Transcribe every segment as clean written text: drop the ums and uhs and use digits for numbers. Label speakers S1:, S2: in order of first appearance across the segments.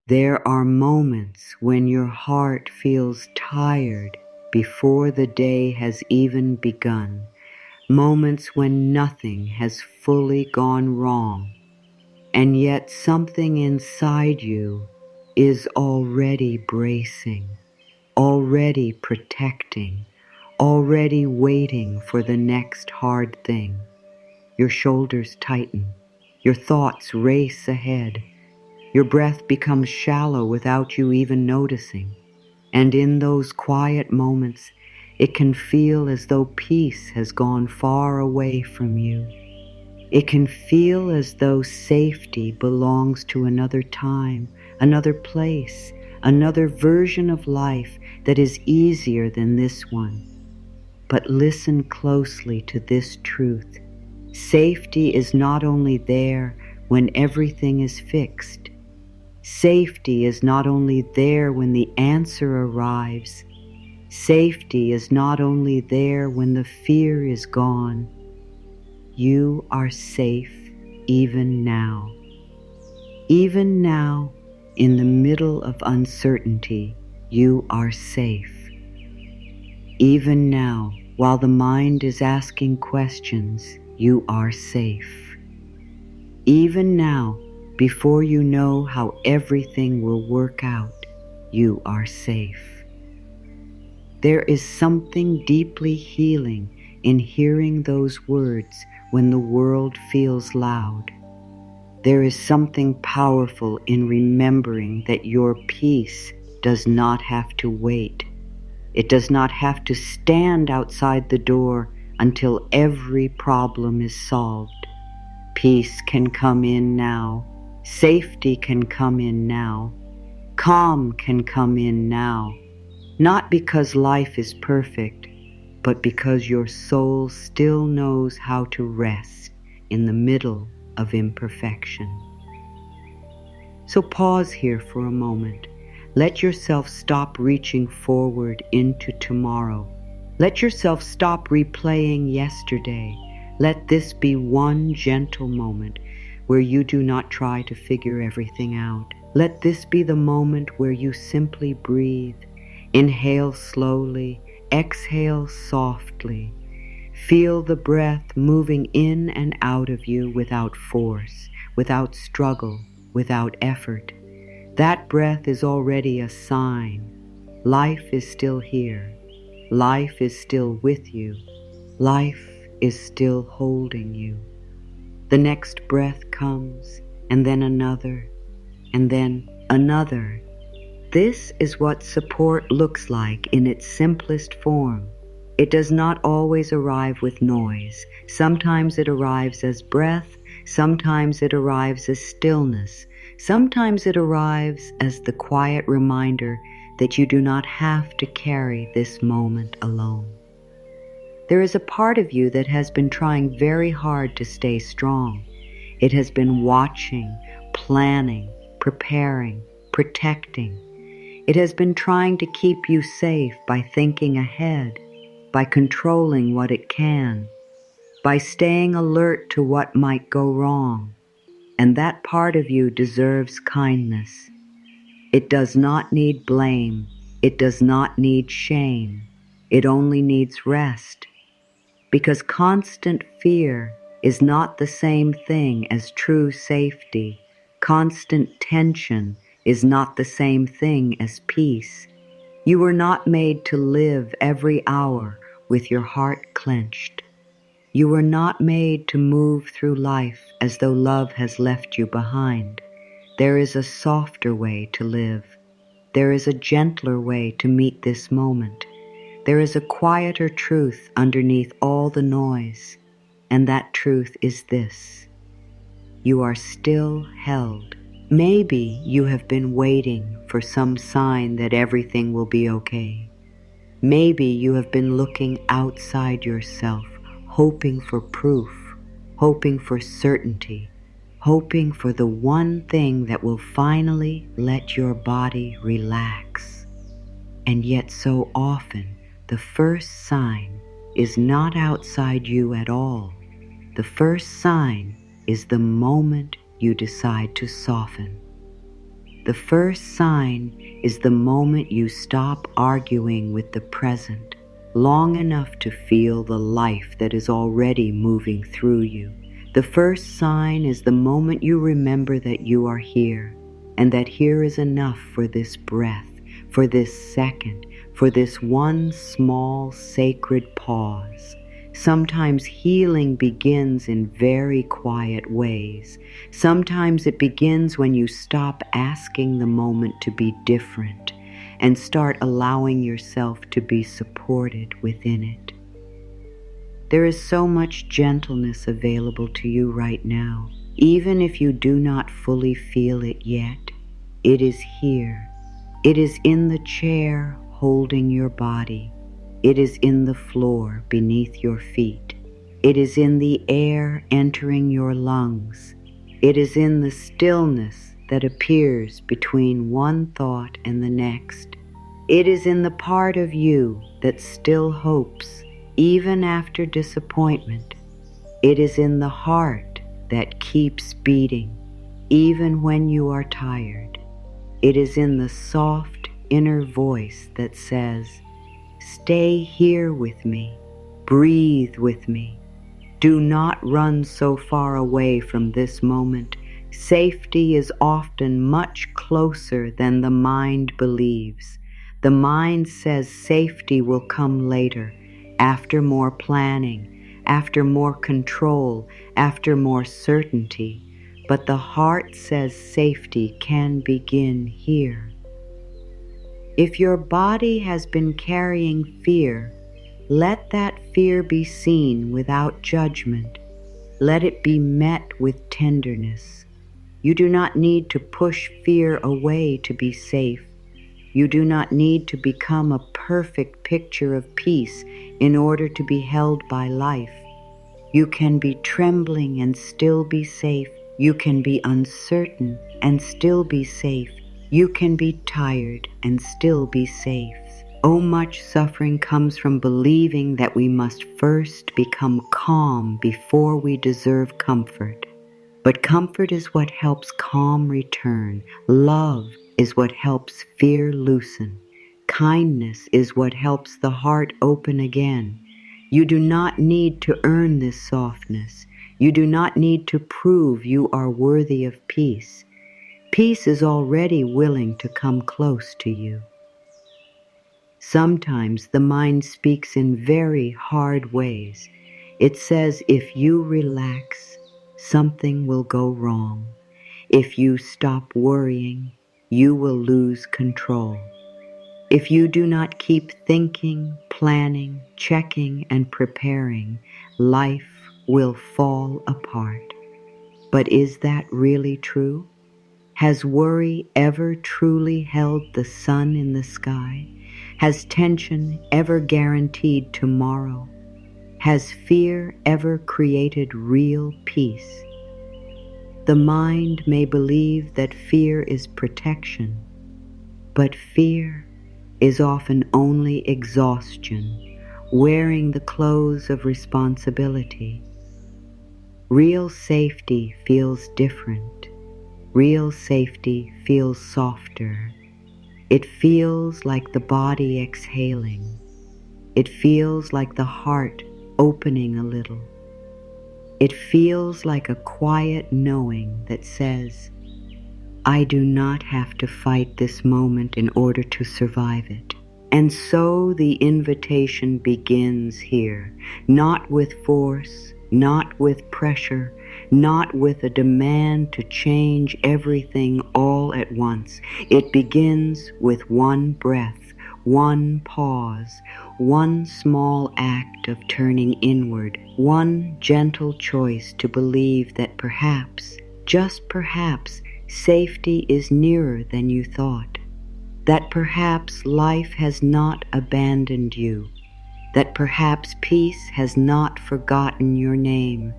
S1: There are moments when your heart feels tired before the day has even begun, moments when nothing has fully gone wrong, and yet something inside you is already bracing, already protecting, already waiting for the next hard thing. Your shoulders tighten, your thoughts race ahead, your breath becomes shallow without you even noticing, and in those quiet moments it can feel as though peace has gone far away from you. It can feel as though safety belongs to another time, another place, another version of life that is easier than this one. But listen closely to this truth. Safety is not only there when everything is fixed. Safety is not only there when the answer arrives. Safety is not only there when the fear is gone. You are safe even now. Even now, in the middle of uncertainty, you are safe. Even now, while the mind is asking questions, you are safe. Even now, before you know how everything will work out, you are safe. There is something deeply healing in hearing those words when the world feels loud. There is something powerful in remembering that your peace does not have to wait. It does not have to stand outside the door until every problem is solved. Peace can come in now. Safety can come in now. Calm can come in now. Not because life is perfect, but because your soul still knows how to rest in the middle of imperfection. So pause here for a moment. Let yourself stop reaching forward into tomorrow. Let yourself stop replaying yesterday. Let this be one gentle moment where you do not try to figure everything out. Let this be the moment where you simply breathe. Inhale slowly, exhale softly. Feel the breath moving in and out of you without force, without struggle, without effort. That breath is already a sign. Life is still here. Life is still with you. Life is still holding you. The next breath comes, and then another, and then another. This is what support looks like in its simplest form. It does not always arrive with noise. Sometimes it arrives as breath. Sometimes it arrives as stillness. Sometimes it arrives as the quiet reminder that you do not have to carry this moment alone. There is a part of you that has been trying very hard to stay strong. It has been watching, planning, preparing, protecting. It has been trying to keep you safe by thinking ahead, by controlling what it can, by staying alert to what might go wrong. And that part of you deserves kindness. It does not need blame. It does not need shame. It only needs rest. Because constant fear is not the same thing as true safety. Constant tension is not the same thing as peace. You were not made to live every hour with your heart clenched. You were not made to move through life as though love has left you behind. There is a softer way to live. There is a gentler way to meet this moment. There is a quieter truth underneath all the noise, and that truth is this: you are still held. Maybe you have been waiting for some sign that everything will be okay. Maybe you have been looking outside yourself, hoping for proof, hoping for certainty, hoping for the one thing that will finally let your body relax. And yet so often, the first sign is not outside you at all. The first sign is the moment you decide to soften. The first sign is the moment you stop arguing with the present long enough to feel the life that is already moving through you. The first sign is the moment you remember that you are here, and that here is enough for this breath, for this second, for this one small sacred pause. Sometimes healing begins in very quiet ways. Sometimes it begins when you stop asking the moment to be different and start allowing yourself to be supported within it. There is so much gentleness available to you right now. Even if you do not fully feel it yet, it is here. It is in the chair holding your body. It is in the floor beneath your feet. It is in the air entering your lungs. It is in the stillness that appears between one thought and the next. It is in the part of you that still hopes, even after disappointment. It is in the heart that keeps beating, even when you are tired. It is in the soft inner voice that says, "Stay here with me, breathe with me. Do not run so far away from this moment. Safety is often much closer than the mind believes. The mind says safety will come later, after more planning, after more control, after more certainty. But the heart says safety can begin here." If your body has been carrying fear, let that fear be seen without judgment. Let it be met with tenderness. You do not need to push fear away to be safe. You do not need to become a perfect picture of peace in order to be held by life. You can be trembling and still be safe. You can be uncertain and still be safe. You can be tired and still be safe. Oh, much suffering comes from believing that we must first become calm before we deserve comfort. But comfort is what helps calm return. Love is what helps fear loosen. Kindness is what helps the heart open again. You do not need to earn this softness. You do not need to prove you are worthy of peace. Peace is already willing to come close to you. Sometimes the mind speaks in very hard ways. It says if you relax, something will go wrong. If you stop worrying, you will lose control. If you do not keep thinking, planning, checking, and preparing, life will fall apart. But is that really true? Has worry ever truly held the sun in the sky? Has tension ever guaranteed tomorrow? Has fear ever created real peace? The mind may believe that fear is protection, but fear is often only exhaustion, wearing the clothes of responsibility. Real safety feels different. Real safety feels softer. It feels like the body exhaling. It feels like the heart opening a little. It feels like a quiet knowing that says, I do not have to fight this moment in order to survive it. And so the invitation begins here, not with force, not with pressure, not with a demand to change everything all at once. It begins with one breath, one pause, one small act of turning inward, one gentle choice to believe that perhaps, just perhaps, safety is nearer than you thought. That perhaps life has not abandoned you, that perhaps peace has not forgotten your name,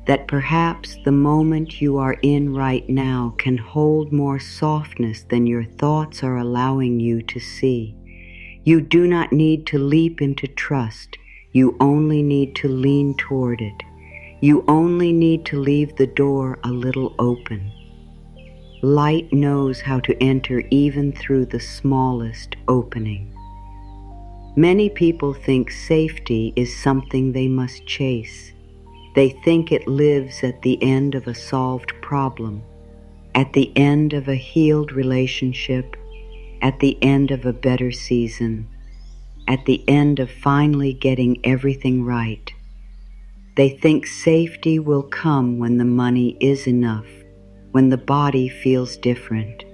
S1: that perhaps the moment you are in right now can hold more softness than your thoughts are allowing you to see. You do not need to leap into trust. You only need to lean toward it. You only need to leave the door a little open. Light knows how to enter even through the smallest opening. Many people think safety is something they must chase. They think it lives at the end of a solved problem, at the end of a healed relationship, at the end of a better season, at the end of finally getting everything right. They think safety will come when the money is enough, when the body feels different,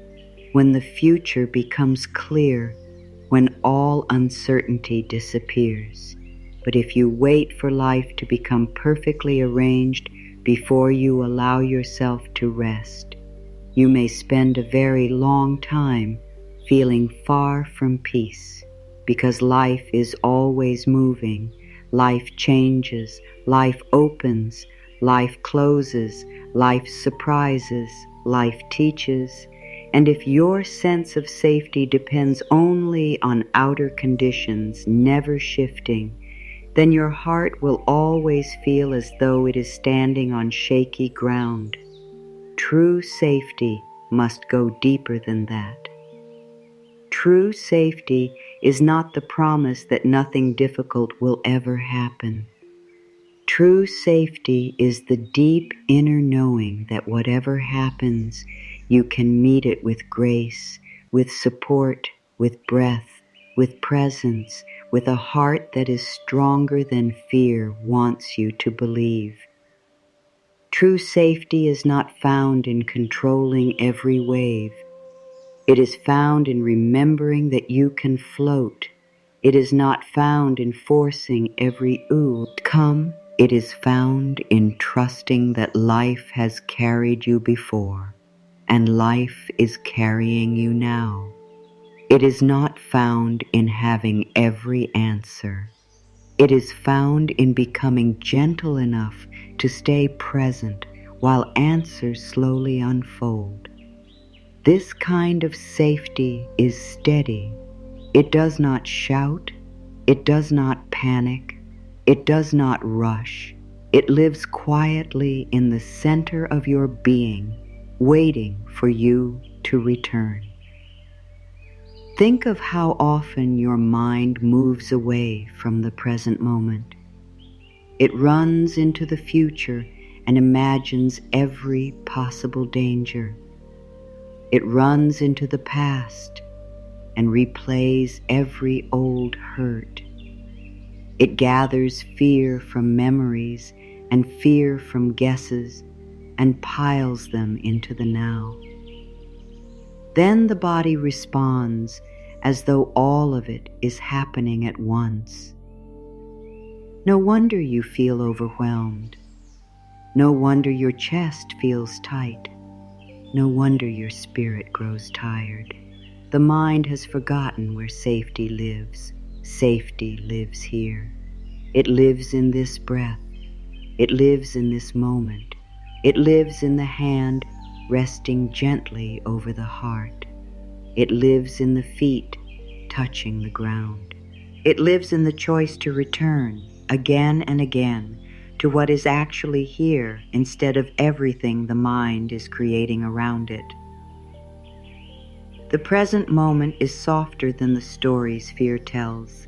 S1: when the future becomes clear, when all uncertainty disappears. But if you wait for life to become perfectly arranged before you allow yourself to rest, you may spend a very long time feeling far from peace, because life is always moving. Life changes, life opens, life closes, life surprises, life teaches. And if your sense of safety depends only on outer conditions never shifting, then your heart will always feel as though it is standing on shaky ground. True safety must go deeper than that. True safety is not the promise that nothing difficult will ever happen. True safety is the deep inner knowing that whatever happens, you can meet it with grace, with support, with breath, with presence, with a heart that is stronger than fear wants you to believe. True safety is not found in controlling every wave. It is found in remembering that you can float. It is not found in forcing every ooh to come. It is found in trusting that life has carried you before, and life is carrying you now. It is not found in having every answer. It is found in becoming gentle enough to stay present while answers slowly unfold. This kind of safety is steady. It does not shout. It does not panic. It does not rush. It lives quietly in the center of your being, waiting for you to return. Think of how often your mind moves away from the present moment. It runs into the future and imagines every possible danger. It runs into the past and replays every old hurt. It gathers fear from memories and fear from guesses and piles them into the now. Then the body responds as though all of it is happening at once. No wonder you feel overwhelmed. No wonder your chest feels tight. No wonder your spirit grows tired. The mind has forgotten where safety lives. Safety lives here. It lives in this breath. It lives in this moment. It lives in the hand resting gently over the heart. It lives in the feet touching the ground. It lives in the choice to return again and again to what is actually here instead of everything the mind is creating around it. The present moment is softer than the stories fear tells.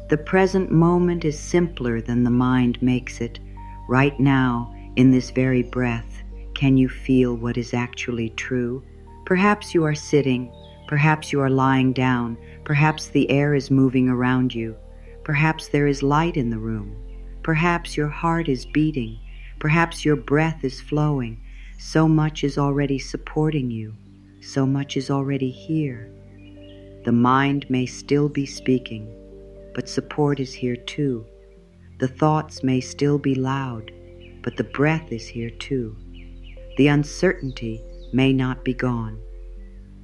S1: The present moment is simpler than the mind makes it. Right now, in this very breath, can you feel what is actually true? Perhaps you are sitting, perhaps you are lying down, perhaps the air is moving around you, perhaps there is light in the room. Perhaps your heart is beating. Perhaps your breath is flowing. So much is already supporting you. So much is already here. The mind may still be speaking, but support is here too. The thoughts may still be loud, but the breath is here too. The uncertainty may not be gone,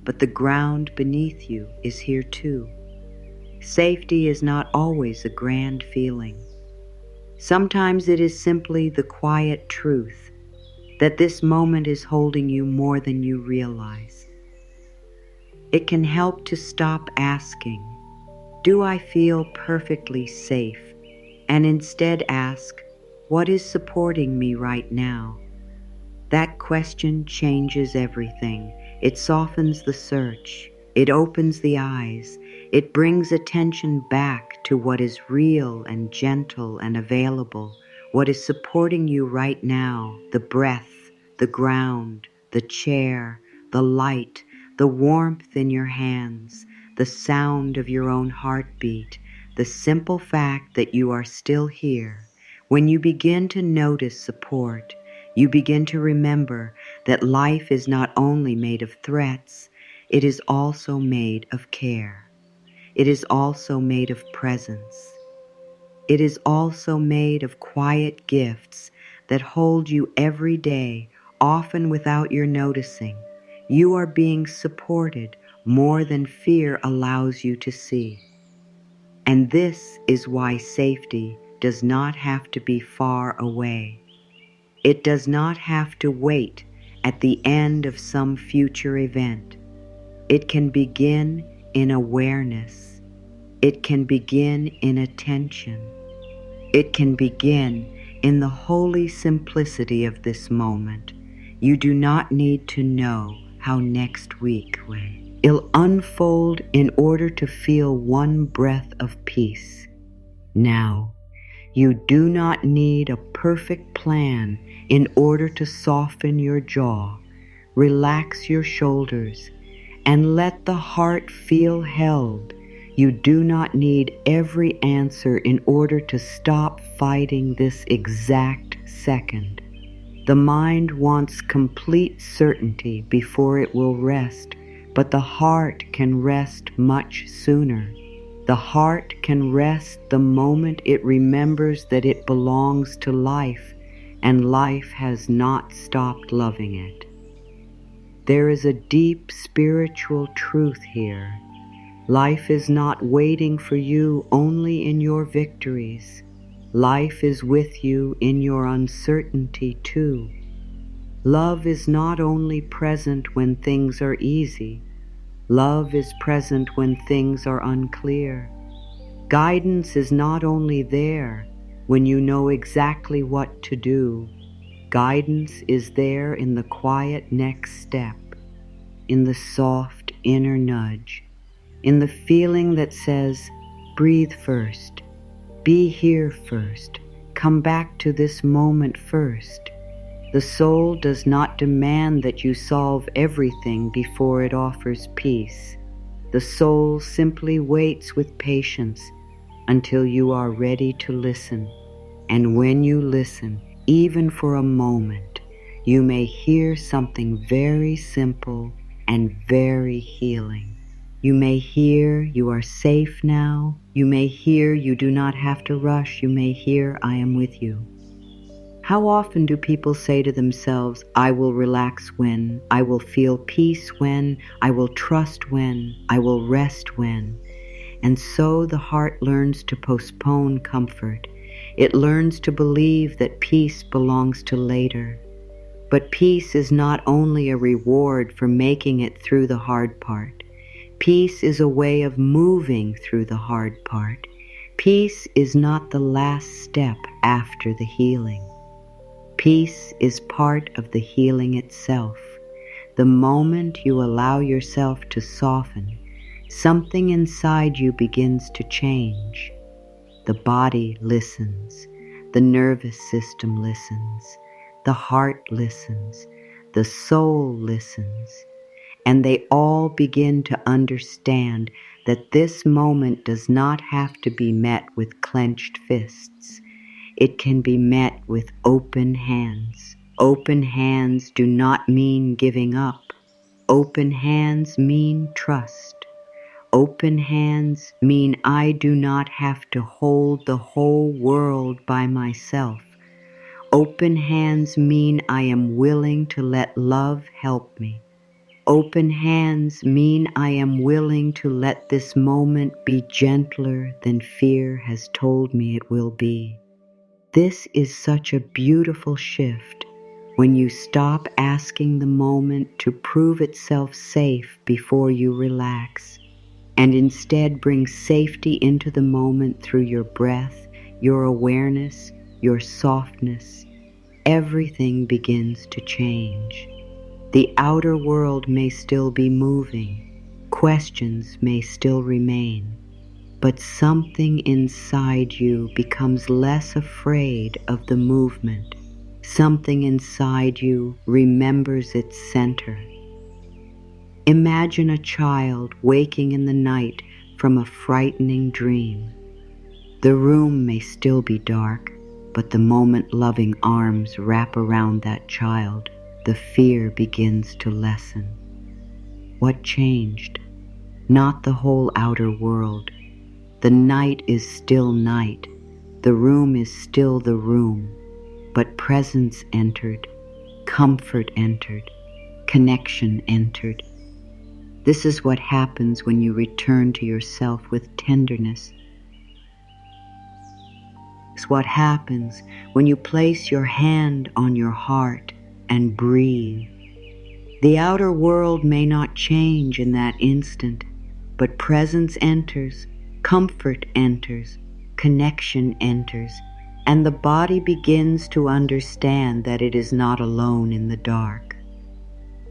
S1: but the ground beneath you is here too. Safety is not always a grand feeling. Sometimes it is simply the quiet truth that this moment is holding you more than you realize. It can help to stop asking, "Do I feel perfectly safe?" and instead ask, "What is supporting me right now?" That question changes everything. It softens the search. It opens the eyes. It brings attention back to what is real and gentle and available, what is supporting you right now, the breath, the ground, the chair, the light, the warmth in your hands, the sound of your own heartbeat, the simple fact that you are still here. When you begin to notice support, you begin to remember that life is not only made of threats, it is also made of care. It is also made of presence. It is also made of quiet gifts that hold you every day, often without your noticing. You are being supported more than fear allows you to see. And this is why safety does not have to be far away. It does not have to wait at the end of some future event. It can begin in awareness. It can begin in attention. It can begin in the holy simplicity of this moment. You do not need to know how next week will unfold in order to feel one breath of peace. Now, you do not need a perfect plan in order to soften your jaw, relax your shoulders, and let the heart feel held. You do not need every answer in order to stop fighting this exact second. The mind wants complete certainty before it will rest, but the heart can rest much sooner. The heart can rest the moment it remembers that it belongs to life, and life has not stopped loving it. There is a deep spiritual truth here. Life is not waiting for you only in your victories. Life is with you in your uncertainty too. Love is not only present when things are easy. Love is present when things are unclear. Guidance is not only there when you know exactly what to do. Guidance is there in the quiet next step, in the soft inner nudge, in the feeling that says, breathe first, be here first, come back to this moment first. The soul does not demand that you solve everything before it offers peace. The soul simply waits with patience until you are ready to listen. And when you listen, even for a moment, you may hear something very simple and very healing. You may hear you are safe now. You may hear you do not have to rush. You may hear I am with you. How often do people say to themselves, I will relax when, I will feel peace when, I will trust when, I will rest when. And so the heart learns to postpone comfort. It learns to believe that peace belongs to later. But peace is not only a reward for making it through the hard part. Peace is a way of moving through the hard part. Peace is not the last step after the healing. Peace is part of the healing itself. The moment you allow yourself to soften, something inside you begins to change. The body listens, the nervous system listens, the heart listens, the soul listens, and they all begin to understand that this moment does not have to be met with clenched fists. It can be met with open hands. Open hands do not mean giving up. Open hands mean trust. Open hands mean I do not have to hold the whole world by myself. Open hands mean I am willing to let love help me. Open hands mean I am willing to let this moment be gentler than fear has told me it will be. This is such a beautiful shift when you stop asking the moment to prove itself safe before you relax, and instead bring safety into the moment through your breath, your awareness, your softness. Everything begins to change. The outer world may still be moving, questions may still remain, but something inside you becomes less afraid of the movement. Something inside you remembers its center. Imagine a child waking in the night from a frightening dream. The room may still be dark, but the moment loving arms wrap around that child, the fear begins to lessen. What changed? Not the whole outer world. The night is still night. The room is still the room. But presence entered, comfort entered, connection entered. This is what happens when you return to yourself with tenderness. It's what happens when you place your hand on your heart and breathe. The outer world may not change in that instant, but presence enters, comfort enters, connection enters, and the body begins to understand that it is not alone in the dark.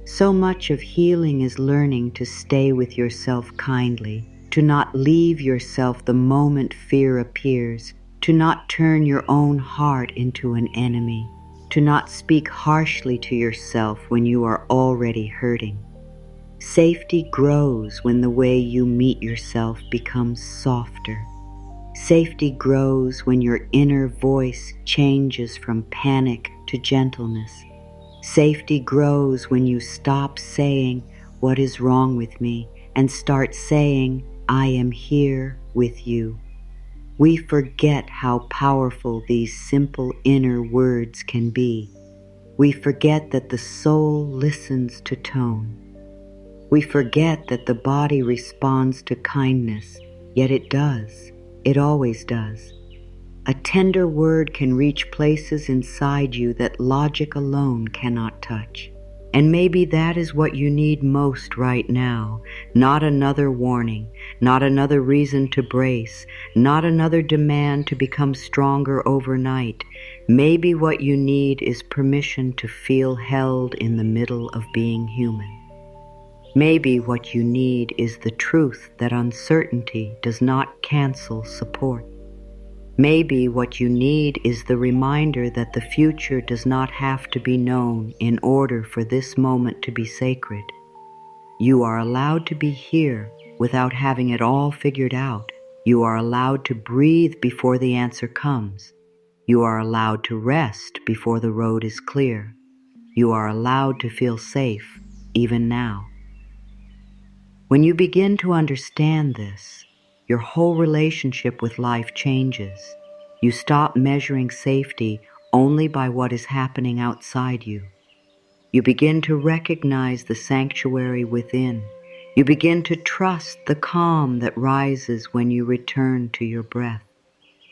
S1: So much of healing is learning to stay with yourself kindly, to not leave yourself the moment fear appears, to not turn your own heart into an enemy, to not speak harshly to yourself when you are already hurting. Safety grows when the way you meet yourself becomes softer. Safety grows when your inner voice changes from panic to gentleness. Safety grows when you stop saying, "What is wrong with me?" and start saying, "I am here with you." We forget how powerful these simple inner words can be. We forget that the soul listens to tone. We forget that the body responds to kindness, yet it does. It always does. A tender word can reach places inside you that logic alone cannot touch. And maybe that is what you need most right now. Not another warning, not another reason to brace, not another demand to become stronger overnight. Maybe what you need is permission to feel held in the middle of being human. Maybe what you need is the truth that uncertainty does not cancel support. Maybe what you need is the reminder that the future does not have to be known in order for this moment to be sacred. You are allowed to be here without having it all figured out. You are allowed to breathe before the answer comes. You are allowed to rest before the road is clear. You are allowed to feel safe, even now. When you begin to understand this, your whole relationship with life changes. You stop measuring safety only by what is happening outside you. You begin to recognize the sanctuary within. You begin to trust the calm that rises when you return to your breath.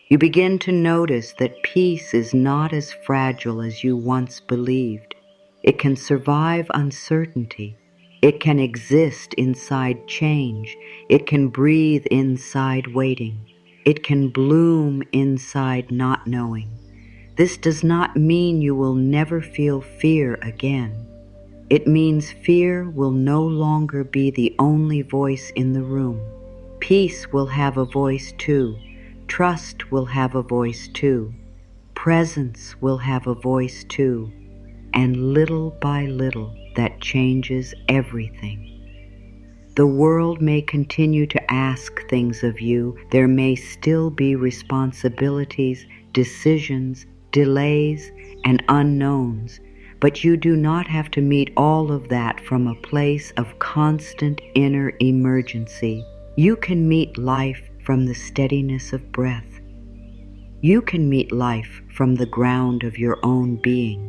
S1: You begin to notice that peace is not as fragile as you once believed. It can survive uncertainty. It can exist inside change. It can breathe inside waiting. It can bloom inside not knowing. This does not mean you will never feel fear again. It means fear will no longer be the only voice in the room. Peace will have a voice too. Trust will have a voice too. Presence will have a voice too. And little by little, that changes everything. The world may continue to ask things of you. There may still be responsibilities, decisions, delays, and unknowns, but you do not have to meet all of that from a place of constant inner emergency. You can meet life from the steadiness of breath. You can meet life from the ground of your own being.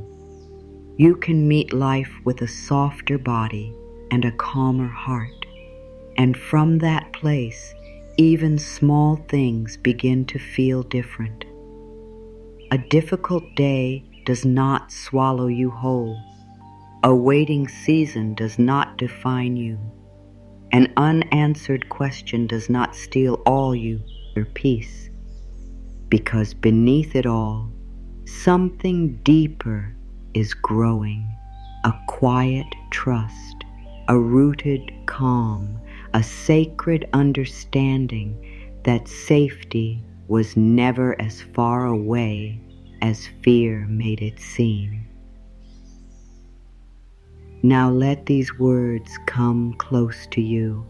S1: You can meet life with a softer body and a calmer heart. And from that place, even small things begin to feel different. A difficult day does not swallow you whole. A waiting season does not define you. An unanswered question does not steal all your peace. Because beneath it all, something deeper is growing. a quiet trust, a rooted calm, a sacred understanding that safety was never as far away as fear made it seem. Now let these words come close to you.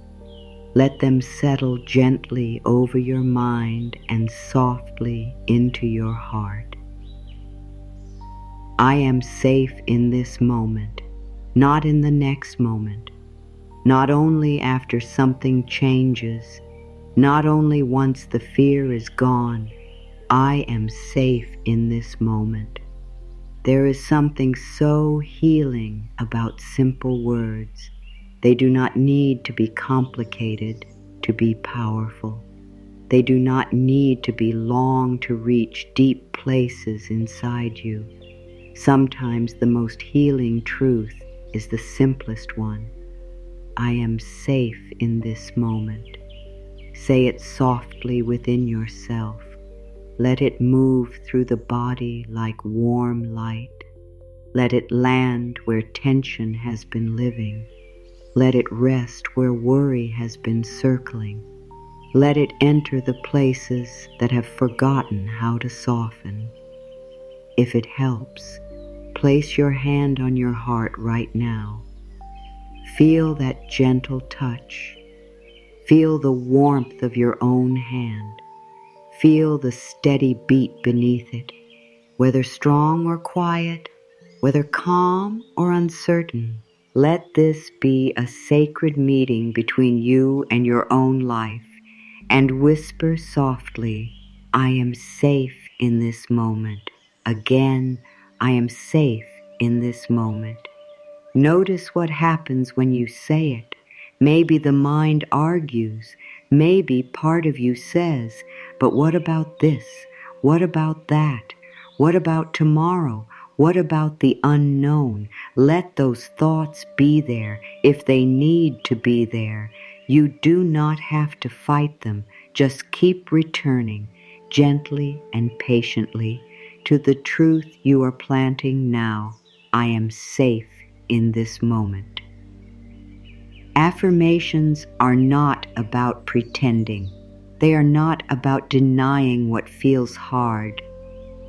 S1: Let them settle gently over your mind and softly into your heart. I am safe in this moment, not in the next moment, not only after something changes, not only once the fear is gone. I am safe in this moment. There is something so healing about simple words. They do not need to be complicated to be powerful. They do not need to be long to reach deep places inside you. Sometimes the most healing truth is the simplest one. I am safe in this moment. Say it softly within yourself. Let it move through the body like warm light. Let it land where tension has been living. Let it rest where worry has been circling. Let it enter the places that have forgotten how to soften. If it helps, place your hand on your heart right now. Feel that gentle touch. Feel the warmth of your own hand. Feel the steady beat beneath it, whether strong or quiet, whether calm or uncertain. Let this be a sacred meeting between you and your own life, and whisper softly, I am safe in this moment. Again, I am safe in this moment. Notice what happens when you say it. Maybe the mind argues. Maybe part of you says, but what about this? What about that? What about tomorrow? What about the unknown? Let those thoughts be there if they need to be there. You do not have to fight them. Just keep returning gently and patiently to the truth you are planting now. I am safe in this moment. Affirmations are not about pretending. They are not about denying what feels hard.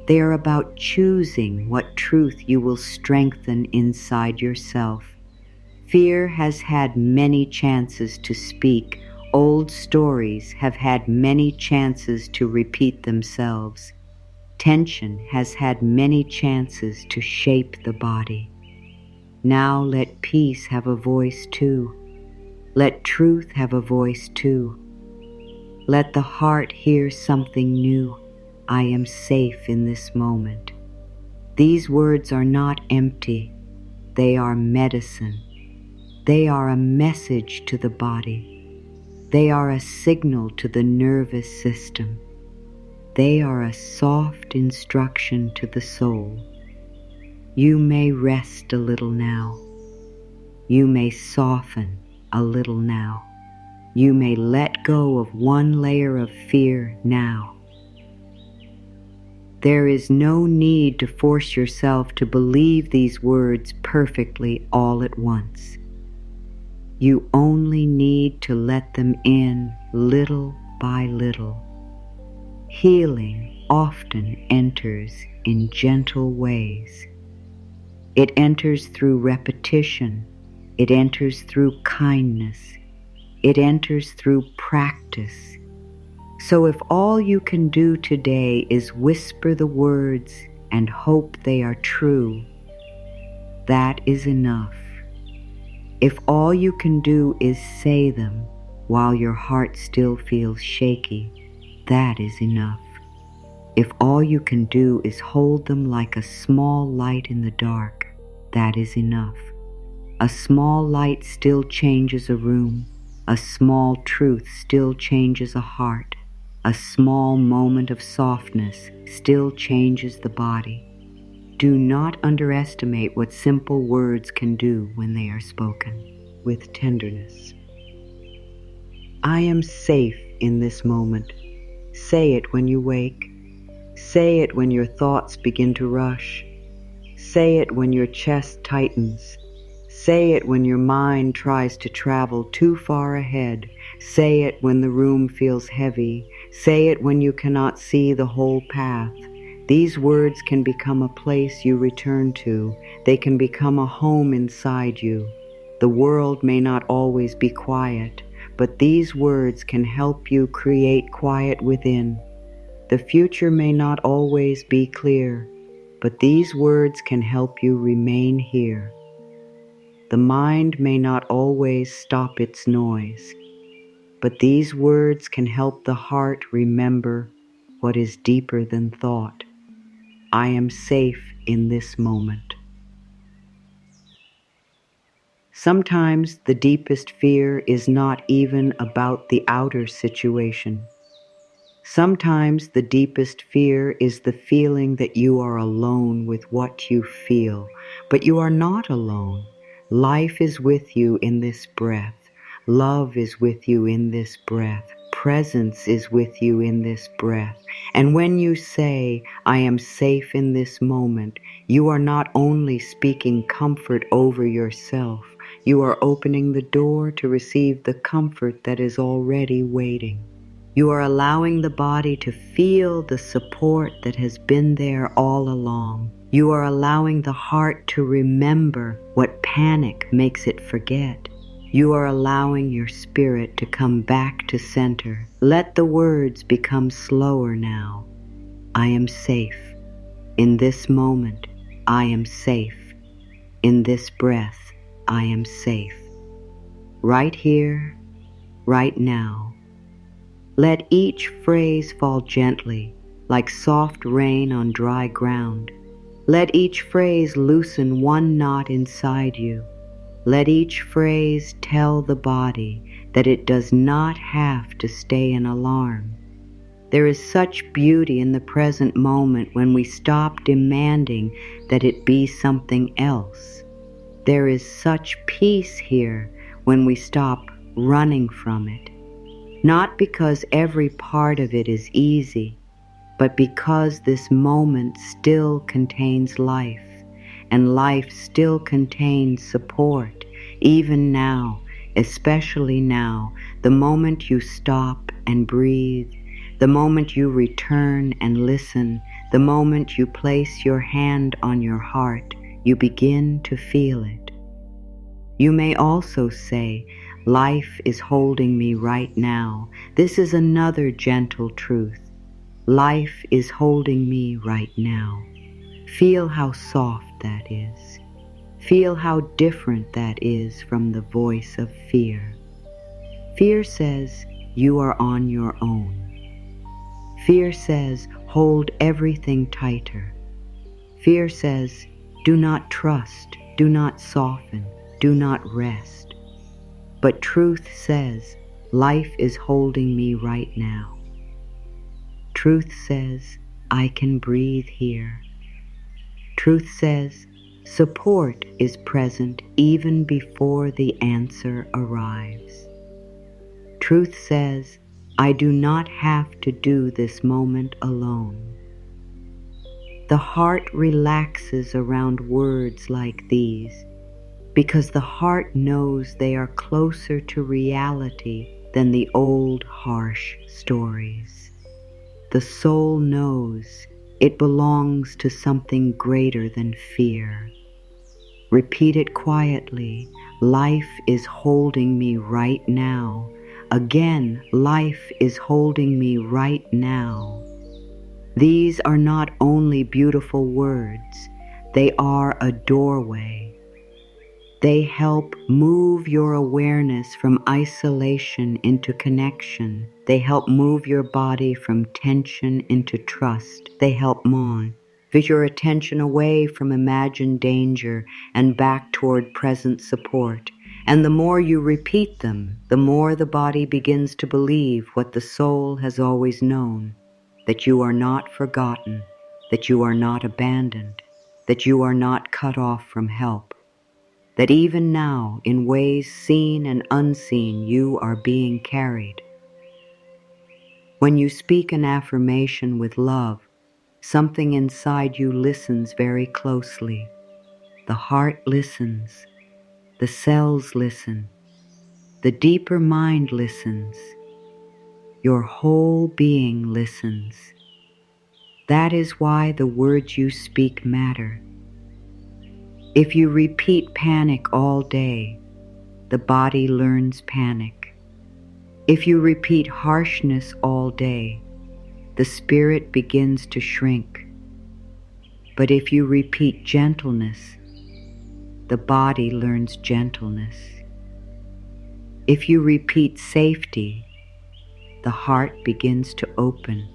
S1: They are about choosing what truth you will strengthen inside yourself. Fear has had many chances to speak. Old stories have had many chances to repeat themselves. Tension has had many chances to shape the body. Now let peace have a voice too. Let truth have a voice too. Let the heart hear something new. I am safe in this moment. These words are not empty. They are medicine. They are a message to the body. They are a signal to the nervous system. They are a soft instruction to the soul. You may rest a little now. You may soften a little now. You may let go of one layer of fear now. There is no need to force yourself to believe these words perfectly all at once. You only need to let them in little by little. Healing often enters in gentle ways. It enters through repetition. It enters through kindness. It enters through practice. So if all you can do today is whisper the words and hope they are true, that is enough. If all you can do is say them while your heart still feels shaky, that is enough. If all you can do is hold them like a small light in the dark, that is enough. A small light still changes a room. A small truth still changes a heart. A small moment of softness still changes the body. Do not underestimate what simple words can do when they are spoken with tenderness. I am safe in this moment. Say it when you wake. Say it when your thoughts begin to rush. Say it when your chest tightens. Say it when your mind tries to travel too far ahead. Say it when the room feels heavy. Say it when you cannot see the whole path. These words can become a place you return to. They can become a home inside you. The world may not always be quiet, but these words can help you create quiet within. The future may not always be clear, but these words can help you remain here. The mind may not always stop its noise, but these words can help the heart remember what is deeper than thought. I am safe in this moment. Sometimes the deepest fear is not even about the outer situation. Sometimes the deepest fear is the feeling that you are alone with what you feel, but you are not alone. Life is with you in this breath. Love is with you in this breath. Presence is with you in this breath. And when you say, I am safe in this moment, you are not only speaking comfort over yourself, you are opening the door to receive the comfort that is already waiting. You are allowing the body to feel the support that has been there all along. You are allowing the heart to remember what panic makes it forget. You are allowing your spirit to come back to center. Let the words become slower now. I am safe. In this moment, I am safe. In this breath, I am safe. Right here, right now. Let each phrase fall gently, like soft rain on dry ground. Let each phrase loosen one knot inside you. Let each phrase tell the body that it does not have to stay in alarm. There is such beauty in the present moment when we stop demanding that it be something else. There is such peace here when we stop running from it. Not because every part of it is easy, but because this moment still contains life, and life still contains support, even now, especially now, the moment you stop and breathe, the moment you return and listen, the moment you place your hand on your heart, you begin to feel it. You may also say, life is holding me right now. This is another gentle truth. Life is holding me right now. Feel how soft that is. Feel how different that is from the voice of fear. Fear says, you are on your own. Fear says, hold everything tighter. Fear says, do not trust, do not soften, do not rest. But truth says, life is holding me right now. Truth says, I can breathe here. Truth says, support is present even before the answer arrives. Truth says, I do not have to do this moment alone. The heart relaxes around words like these, because the heart knows they are closer to reality than the old harsh stories. The soul knows it belongs to something greater than fear. Repeat it quietly. Life is holding me right now. Again, life is holding me right now. These are not only beautiful words, they are a doorway. They help move your awareness from isolation into connection. They help move your body from tension into trust. They help move your attention away from imagined danger and back toward present support. And the more you repeat them, the more the body begins to believe what the soul has always known, that you are not forgotten, that you are not abandoned, that you are not cut off from help. That even now, in ways seen and unseen, you are being carried. When you speak an affirmation with love, something inside you listens very closely. The heart listens. The cells listen. The deeper mind listens. Your whole being listens. That is why the words you speak matter. If you repeat panic all day, the body learns panic. If you repeat harshness all day, the spirit begins to shrink. But if you repeat gentleness, the body learns gentleness. If you repeat safety, the heart begins to open.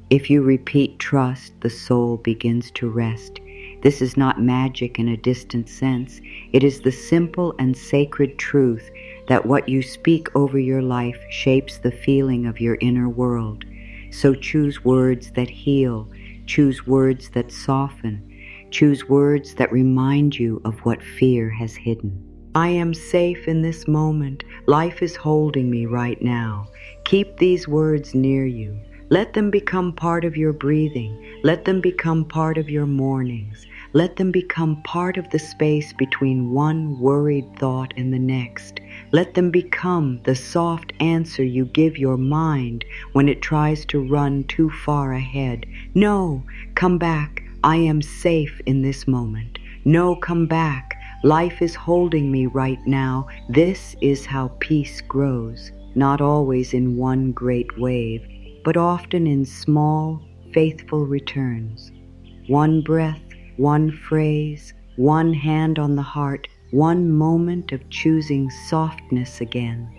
S1: If you repeat trust, the soul begins to rest. This is not magic in a distant sense. It is the simple and sacred truth that what you speak over your life shapes the feeling of your inner world. So choose words that heal. Choose words that soften. Choose words that remind you of what fear has hidden. I am safe in this moment. Life is holding me right now. Keep these words near you. Let them become part of your breathing. Let them become part of your mornings. Let them become part of the space between one worried thought and the next. Let them become the soft answer you give your mind when it tries to run too far ahead. No, come back. I am safe in this moment. No, come back. Life is holding me right now. This is how peace grows, not always in one great wave, but often in small, faithful returns. One breath, one phrase, one hand on the heart, one moment of choosing softness again.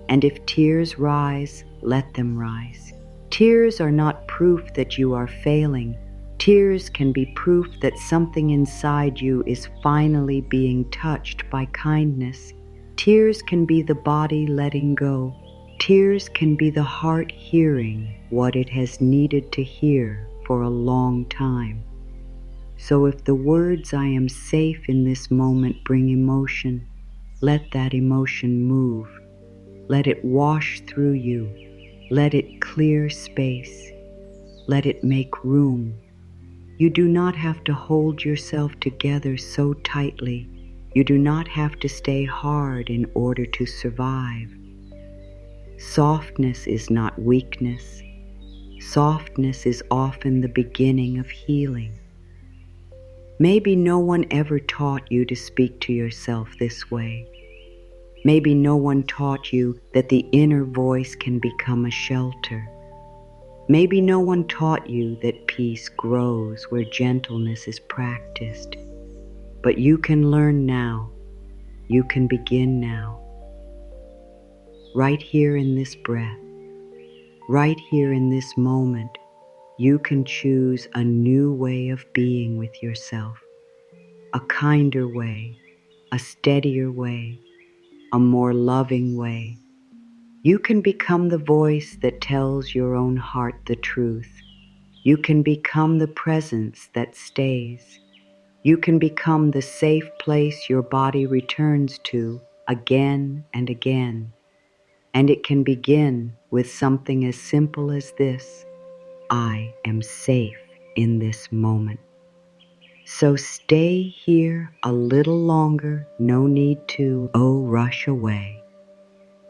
S1: And if tears rise, let them rise. Tears are not proof that you are failing. Tears can be proof that something inside you is finally being touched by kindness. Tears can be the body letting go. Tears can be the heart hearing what it has needed to hear for a long time. So if the words "I am safe in this moment" bring emotion, let that emotion move. Let it wash through you. Let it clear space. Let it make room. You do not have to hold yourself together so tightly. You do not have to stay hard in order to survive. Softness is not weakness. Softness is often the beginning of healing. Maybe no one ever taught you to speak to yourself this way. Maybe no one taught you that the inner voice can become a shelter. Maybe no one taught you that peace grows where gentleness is practiced. But you can learn now. You can begin now. Right here in this breath, right here in this moment, you can choose a new way of being with yourself. A kinder way, a steadier way, a more loving way. You can become the voice that tells your own heart the truth. You can become the presence that stays. You can become the safe place your body returns to again and again. And it can begin with something as simple as this: I am safe in this moment. So stay here a little longer. No need to, rush away.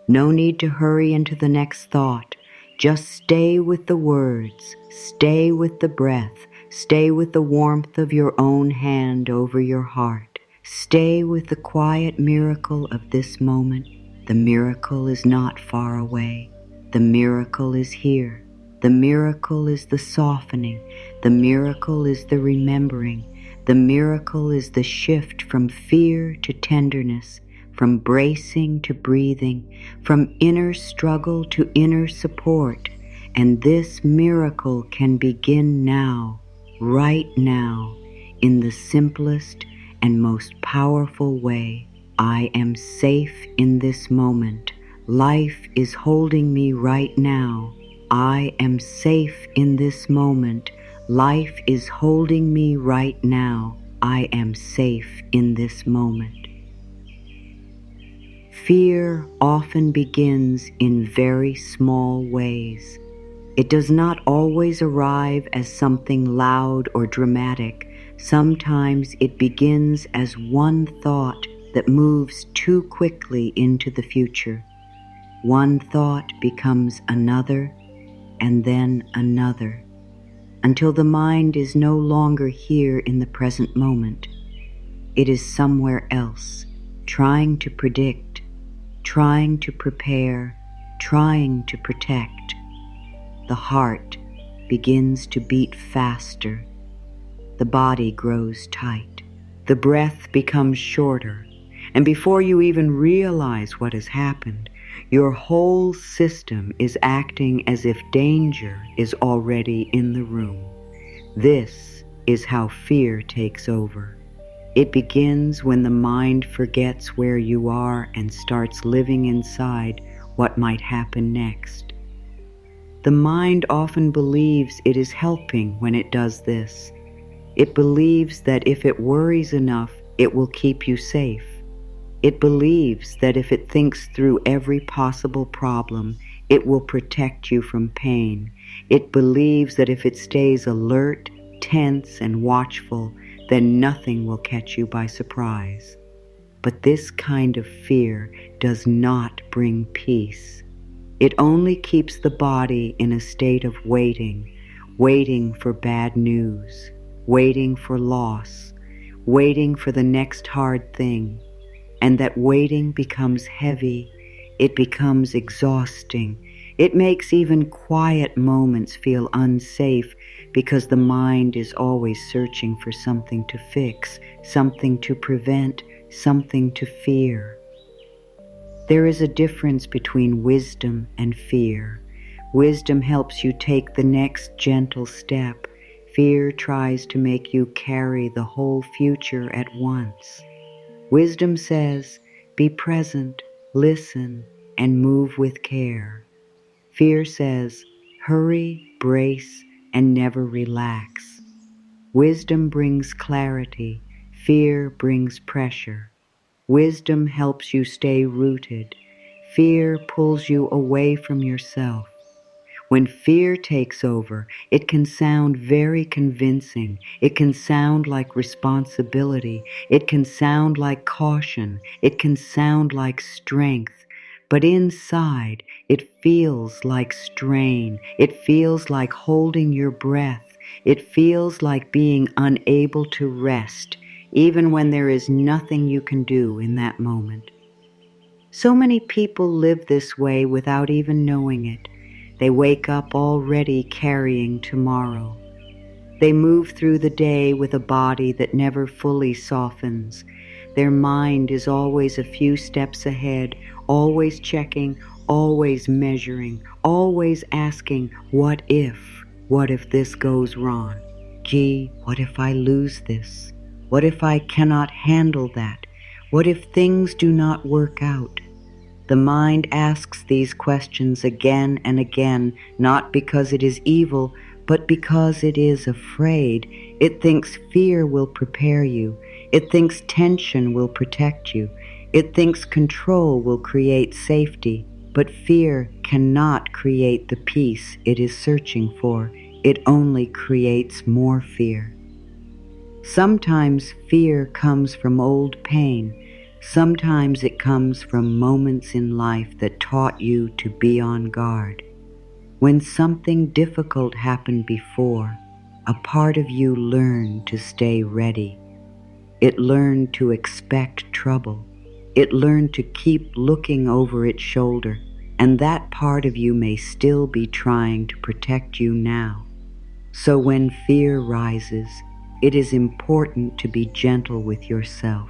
S1: No need to hurry into the next thought. Just stay with the words. Stay with the breath. Stay with the warmth of your own hand over your heart. Stay with the quiet miracle of this moment. The miracle is not far away. The miracle is here. The miracle is the softening. The miracle is the remembering. The miracle is the shift from fear to tenderness, from bracing to breathing, from inner struggle to inner support. And this miracle can begin now, right now, in the simplest and most powerful way. I am safe in this moment. Life is holding me right now. I am safe in this moment. Life is holding me right now. I am safe in this moment. Fear often begins in very small ways. It does not always arrive as something loud or dramatic, Sometimes it begins as one thought that moves too quickly into the future. One thought becomes another, and then another, until the mind is no longer here in the present moment. It is somewhere else, trying to predict, trying to prepare, trying to protect. The heart begins to beat faster. The body grows tight. The breath becomes shorter. And before you even realize what has happened, your whole system is acting as if danger is already in the room. This is how fear takes over. It begins when the mind forgets where you are and starts living inside what might happen next. The mind often believes it is helping when it does this. It believes that if it worries enough, it will keep you safe. It believes that if it thinks through every possible problem, it will protect you from pain. It believes that if it stays alert, tense, and watchful, then nothing will catch you by surprise. But this kind of fear does not bring peace. It only keeps the body in a state of waiting, waiting for bad news, waiting for loss, waiting for the next hard thing. And that waiting becomes heavy, it becomes exhausting. It makes even quiet moments feel unsafe because the mind is always searching for something to fix, something to prevent, something to fear. There is a difference between wisdom and fear. Wisdom helps you take the next gentle step. Fear tries to make you carry the whole future at once. Wisdom says, be present, listen, and move with care. Fear says, hurry, brace, and never relax. Wisdom brings clarity. Fear brings pressure. Wisdom helps you stay rooted. Fear pulls you away from yourself. When fear takes over, it can sound very convincing. It can sound like responsibility. It can sound like caution. It can sound like strength. But inside, it feels like strain. It feels like holding your breath. It feels like being unable to rest, even when there is nothing you can do in that moment. So many people live this way without even knowing it. They wake up already carrying tomorrow. They move through the day with a body that never fully softens. Their mind is always a few steps ahead, always checking, always measuring, always asking, what if? What if this goes wrong? Gee, what if I lose this? What if I cannot handle that? What if things do not work out? The mind asks these questions again and again, not because it is evil, but because it is afraid. It thinks fear will prepare you. It thinks tension will protect you. It thinks control will create safety. But fear cannot create the peace it is searching for. It only creates more fear. Sometimes fear comes from old pain. Sometimes it comes from moments in life that taught you to be on guard. When something difficult happened before, a part of you learned to stay ready. It learned to expect trouble. It learned to keep looking over its shoulder, and that part of you may still be trying to protect you now. So when fear rises, it is important to be gentle with yourself.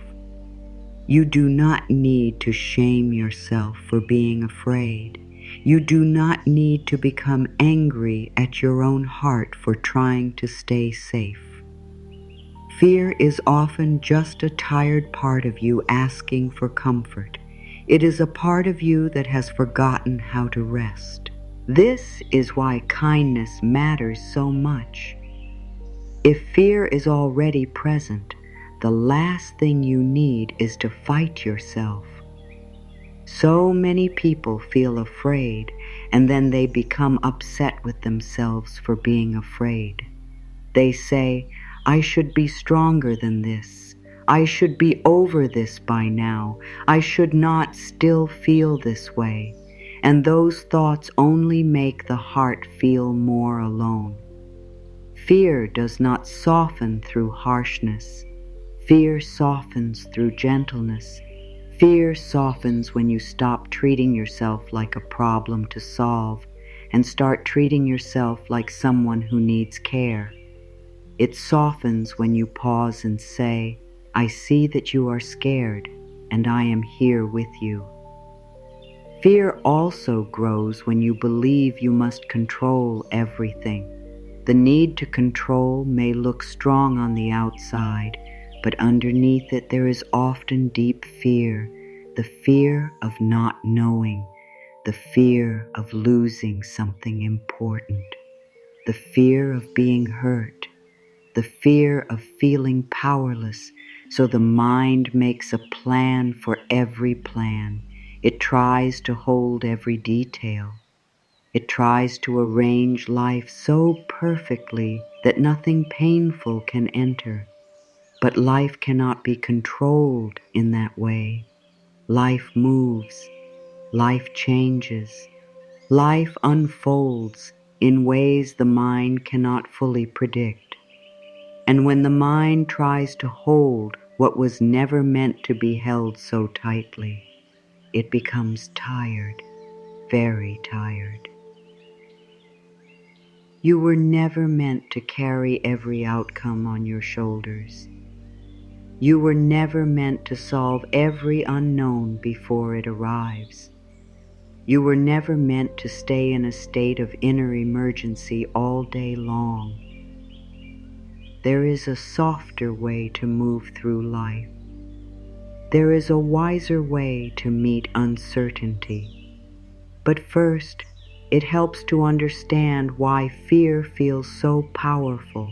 S1: You do not need to shame yourself for being afraid. You do not need to become angry at your own heart for trying to stay safe. Fear is often just a tired part of you asking for comfort. It is a part of you that has forgotten how to rest. This is why kindness matters so much. If fear is already present, the last thing you need is to fight yourself. So many people feel afraid, and then they become upset with themselves for being afraid. They say, I should be stronger than this. I should be over this by now. I should not still feel this way. And those thoughts only make the heart feel more alone. Fear does not soften through harshness. Fear softens through gentleness. Fear softens when you stop treating yourself like a problem to solve and start treating yourself like someone who needs care. It softens when you pause and say, I see that you are scared, and I am here with you. Fear also grows when you believe you must control everything. The need to control may look strong on the outside, but underneath it there is often deep fear, the fear of not knowing, the fear of losing something important, the fear of being hurt, the fear of feeling powerless, so the mind makes a plan for every plan. It tries to hold every detail. It tries to arrange life so perfectly that nothing painful can enter. But life cannot be controlled in that way. Life moves. Life changes. Life unfolds in ways the mind cannot fully predict. And when the mind tries to hold what was never meant to be held so tightly, it becomes tired, very tired. You were never meant to carry every outcome on your shoulders. You were never meant to solve every unknown before it arrives. You were never meant to stay in a state of inner emergency all day long. There is a softer way to move through life. There is a wiser way to meet uncertainty. But first, it helps to understand why fear feels so powerful.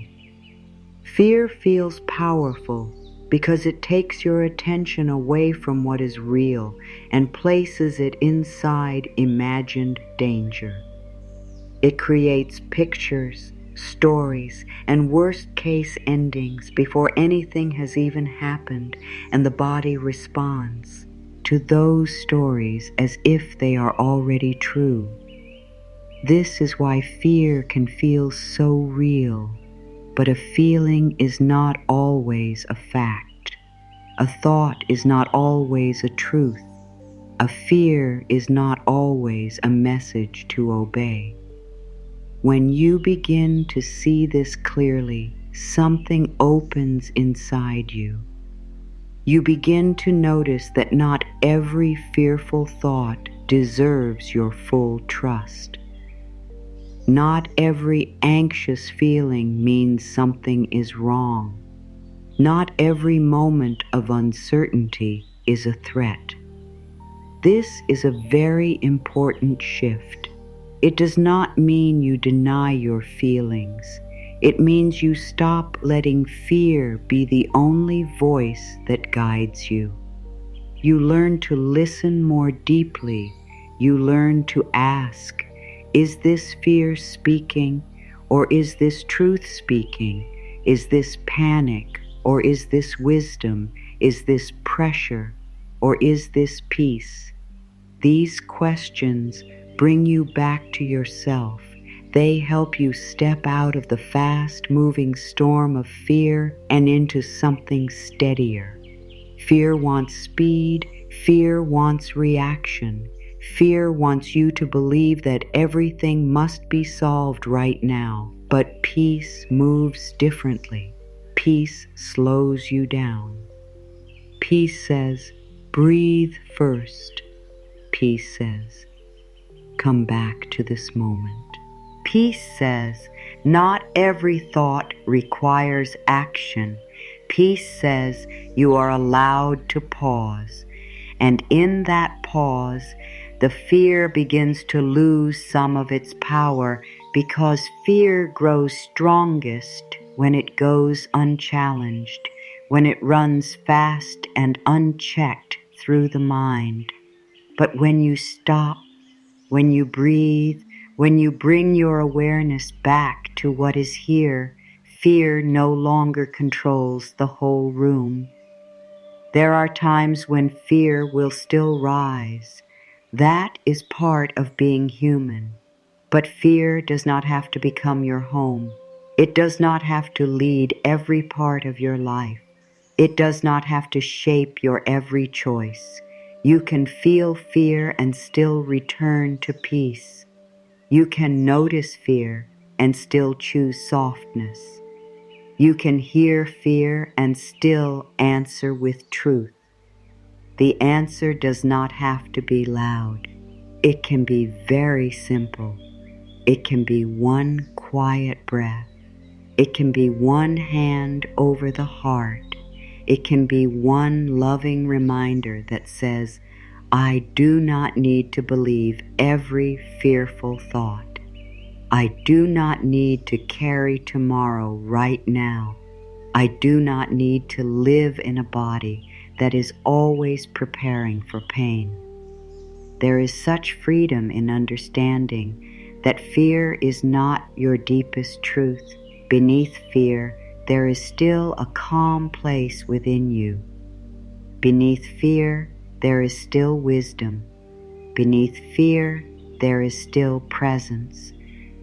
S1: Fear feels powerful because it takes your attention away from what is real and places it inside imagined danger. It creates pictures, stories, and worst-case endings before anything has even happened, and the body responds to those stories as if they are already true. This is why fear can feel so real, but a feeling is not always a fact. A thought is not always a truth. A fear is not always a message to obey. When you begin to see this clearly, something opens inside you. You begin to notice that not every fearful thought deserves your full trust. Not every anxious feeling means something is wrong. Not every moment of uncertainty is a threat. This is a very important shift. It does not mean you deny your feelings. It means you stop letting fear be the only voice that guides you. You learn to listen more deeply. You learn to ask, is this fear speaking, or is this truth speaking? Is this panic, or is this wisdom? Is this pressure, or is this peace? These questions bring you back to yourself. They help you step out of the fast-moving storm of fear and into something steadier. Fear wants speed. Fear wants reaction. Fear wants you to believe that everything must be solved right now. But peace moves differently. Peace slows you down. Peace says, breathe first. Peace says, come back to this moment. Peace says, not every thought requires action. Peace says you are allowed to pause. And in that pause, the fear begins to lose some of its power, because fear grows strongest when it goes unchallenged, when it runs fast and unchecked through the mind. But when you stop, when you breathe, when you bring your awareness back to what is here, fear no longer controls the whole room. There are times when fear will still rise. That is part of being human. But fear does not have to become your home. It does not have to lead every part of your life. It does not have to shape your every choice. You can feel fear and still return to peace. You can notice fear and still choose softness. You can hear fear and still answer with truth. The answer does not have to be loud. It can be very simple. It can be one quiet breath. It can be one hand over the heart. It can be one loving reminder that says, I do not need to believe every fearful thought. I do not need to carry tomorrow right now. I do not need to live in a body that is always preparing for pain. There is such freedom in understanding that fear is not your deepest truth. Beneath fear, there is still a calm place within you. Beneath fear, there is still wisdom. Beneath fear, there is still presence.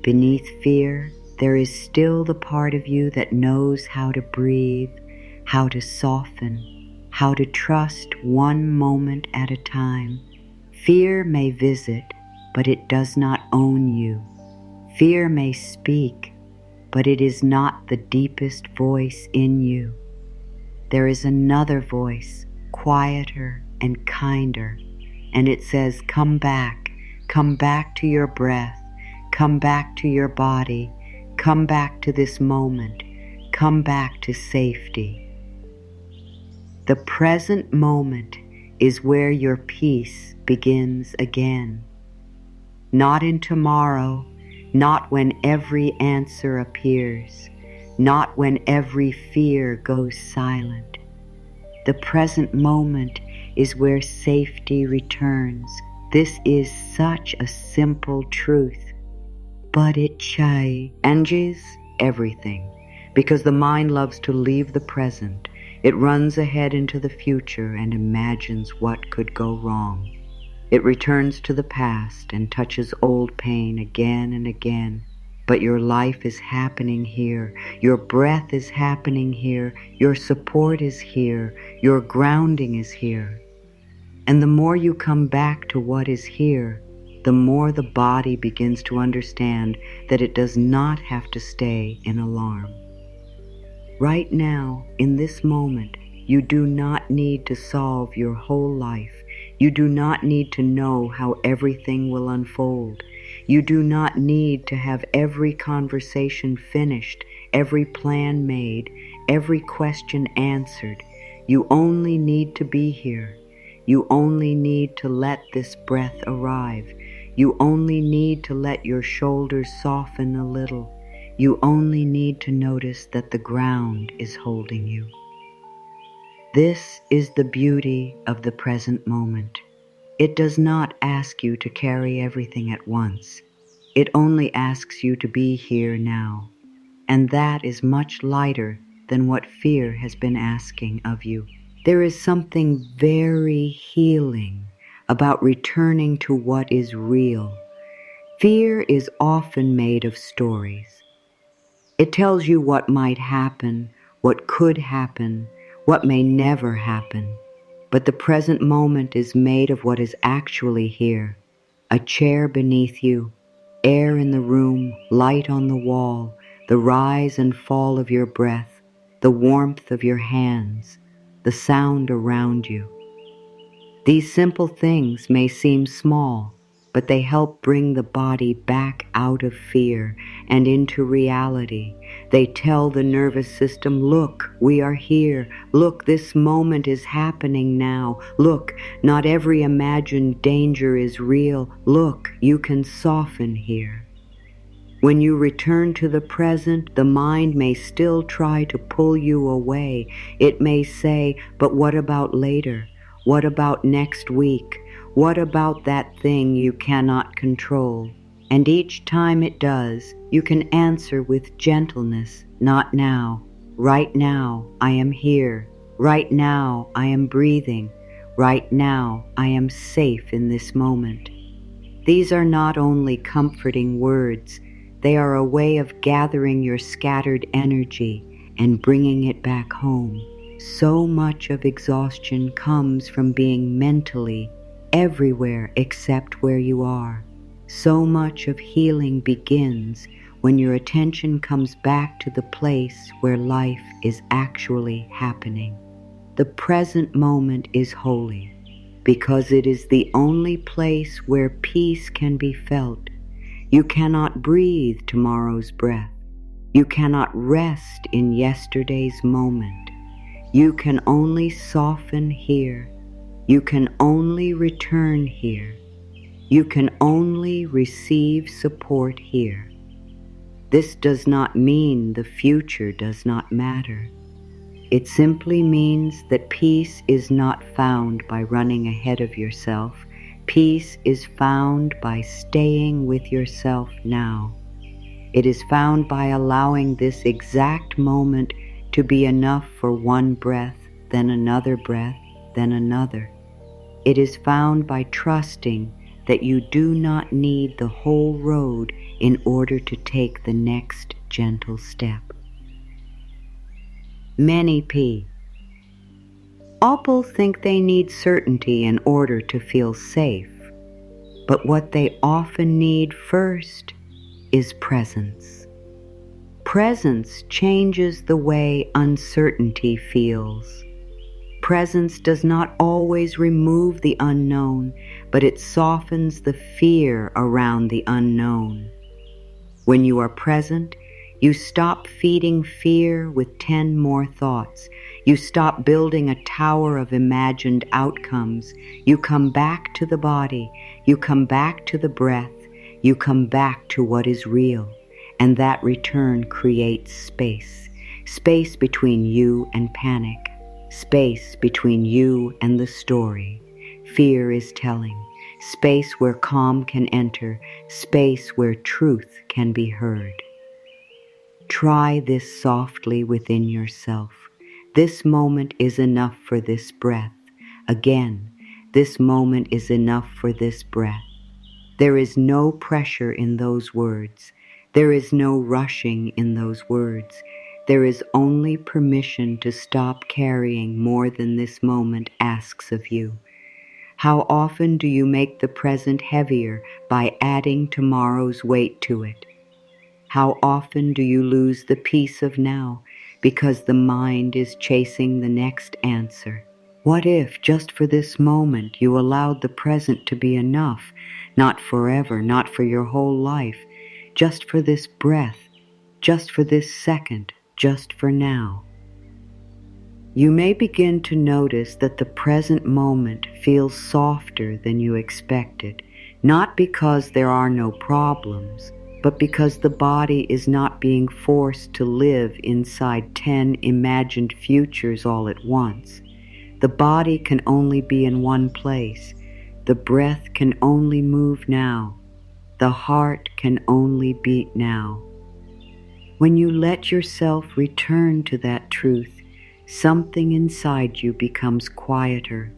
S1: Beneath fear, there is still the part of you that knows how to breathe, how to soften, how to trust one moment at a time. Fear may visit, but it does not own you. Fear may speak, but it is not the deepest voice in you. There is another voice, quieter and kinder, and it says, come back to your breath, come back to your body, come back to this moment, come back to safety. The present moment is where your peace begins again. Not in tomorrow, not when every answer appears, not when every fear goes silent. The present moment is where safety returns. This is such a simple truth, but it changes everything, because the mind loves to leave the present. It runs ahead into the future and imagines what could go wrong. It returns to the past and touches old pain again and again. But your life is happening here. Your breath is happening here. Your support is here. Your grounding is here. And the more you come back to what is here, the more the body begins to understand that it does not have to stay in alarm. Right now, in this moment, you do not need to solve your whole life. You do not need to know how everything will unfold. You do not need to have every conversation finished, every plan made, every question answered. You only need to be here. You only need to let this breath arrive. You only need to let your shoulders soften a little. You only need to notice that the ground is holding you. This is the beauty of the present moment. It does not ask you to carry everything at once. It only asks you to be here now. And that is much lighter than what fear has been asking of you. There is something very healing about returning to what is real. Fear is often made of stories. It tells you what might happen, what could happen, what may never happen. But the present moment is made of what is actually here. A chair beneath you, air in the room, light on the wall, the rise and fall of your breath, the warmth of your hands, the sound around you. These simple things may seem small, but they help bring the body back out of fear and into reality. They tell the nervous system, look, we are here. Look, this moment is happening now. Look, not every imagined danger is real. Look, you can soften here. When you return to the present, the mind may still try to pull you away. It may say, but what about later? What about next week? What about that thing you cannot control? And each time it does, you can answer with gentleness, not now. Right now, I am here. Right now, I am breathing. Right now, I am safe in this moment. These are not only comforting words, they are a way of gathering your scattered energy and bringing it back home. So much of exhaustion comes from being mentally everywhere except where you are. So much of healing begins when your attention comes back to the place where life is actually happening. The present moment is holy because it is the only place where peace can be felt. You cannot breathe tomorrow's breath. You cannot rest in yesterday's moment. You can only soften here. You can only return here. You can only receive support here. This does not mean the future does not matter. It simply means that peace is not found by running ahead of yourself. Peace is found by staying with yourself now. It is found by allowing this exact moment to be enough for one breath, then another breath, then another. It is found by trusting that you do not need the whole road in order to take the next gentle step. Many people think they need certainty in order to feel safe, but what they often need first is presence. Presence changes the way uncertainty feels. Presence does not always remove the unknown, but it softens the fear around the unknown. When you are present, you stop feeding fear with 10 more thoughts. You stop building a tower of imagined outcomes. You come back to the body. You come back to the breath. You come back to what is real. And that return creates space. Space between you and panic. Space between you and the story fear is telling. Space where calm can enter. Space where truth can be heard. Try this softly within yourself. This moment is enough for this breath. Again, this moment is enough for this breath. There is no pressure in those words. There is no rushing in those words. There is only permission to stop carrying more than this moment asks of you. How often do you make the present heavier by adding tomorrow's weight to it? How often do you lose the peace of now because the mind is chasing the next answer? What if, just for this moment, you allowed the present to be enough, not forever, not for your whole life, just for this breath, just for this second, just for now? You may begin to notice that the present moment feels softer than you expected, not because there are no problems, but because the body is not being forced to live inside 10 imagined futures all at once. The body can only be in one place. The breath can only move now. The heart can only beat now. When you let yourself return to that truth, something inside you becomes quieter,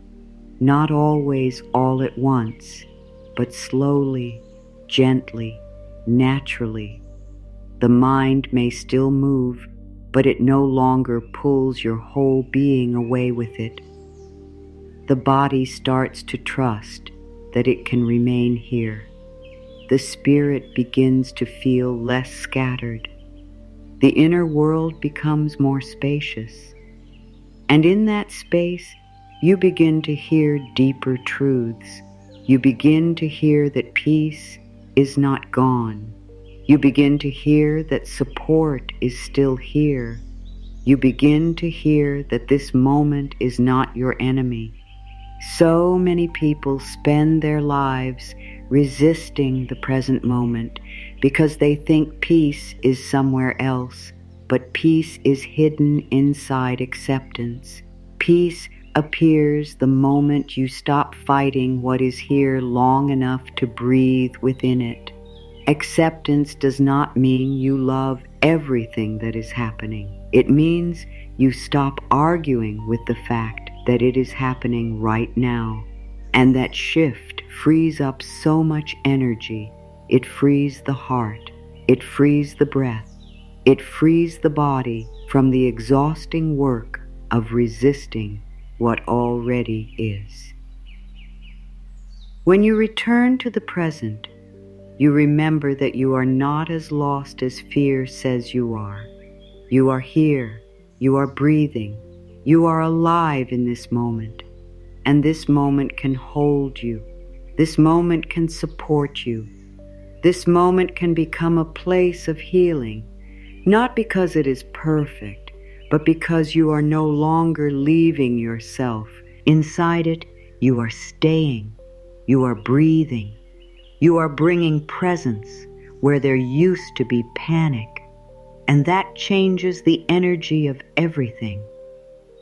S1: not always all at once, but slowly, gently, naturally. The mind may still move, but it no longer pulls your whole being away with it. The body starts to trust that it can remain here. The spirit begins to feel less scattered. The inner world becomes more spacious. And in that space, you begin to hear deeper truths. You begin to hear that peace is not gone. You begin to hear that support is still here. You begin to hear that this moment is not your enemy. So many people spend their lives resisting the present moment because they think peace is somewhere else, but peace is hidden inside acceptance. Peace appears the moment you stop fighting what is here long enough to breathe within it. Acceptance does not mean you love everything that is happening. It means you stop arguing with the fact that it is happening right now. And that shift frees up so much energy. It frees the heart. It frees the breath. It frees the body from the exhausting work of resisting what already is. When you return to the present, you remember that you are not as lost as fear says you are. You are here. You are breathing. You are alive in this moment. And this moment can hold you. This moment can support you. This moment can become a place of healing, not because it is perfect, but because you are no longer leaving yourself. Inside it, you are staying. You are breathing. You are bringing presence where there used to be panic. And that changes the energy of everything.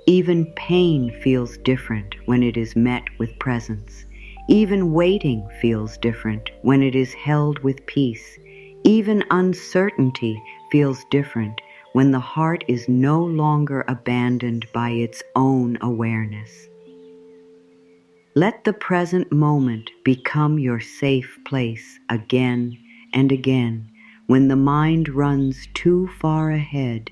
S1: Even pain feels different when it is met with presence. Even waiting feels different when it is held with peace. Even uncertainty feels different when the heart is no longer abandoned by its own awareness. Let the present moment become your safe place again and again. When the mind runs too far ahead,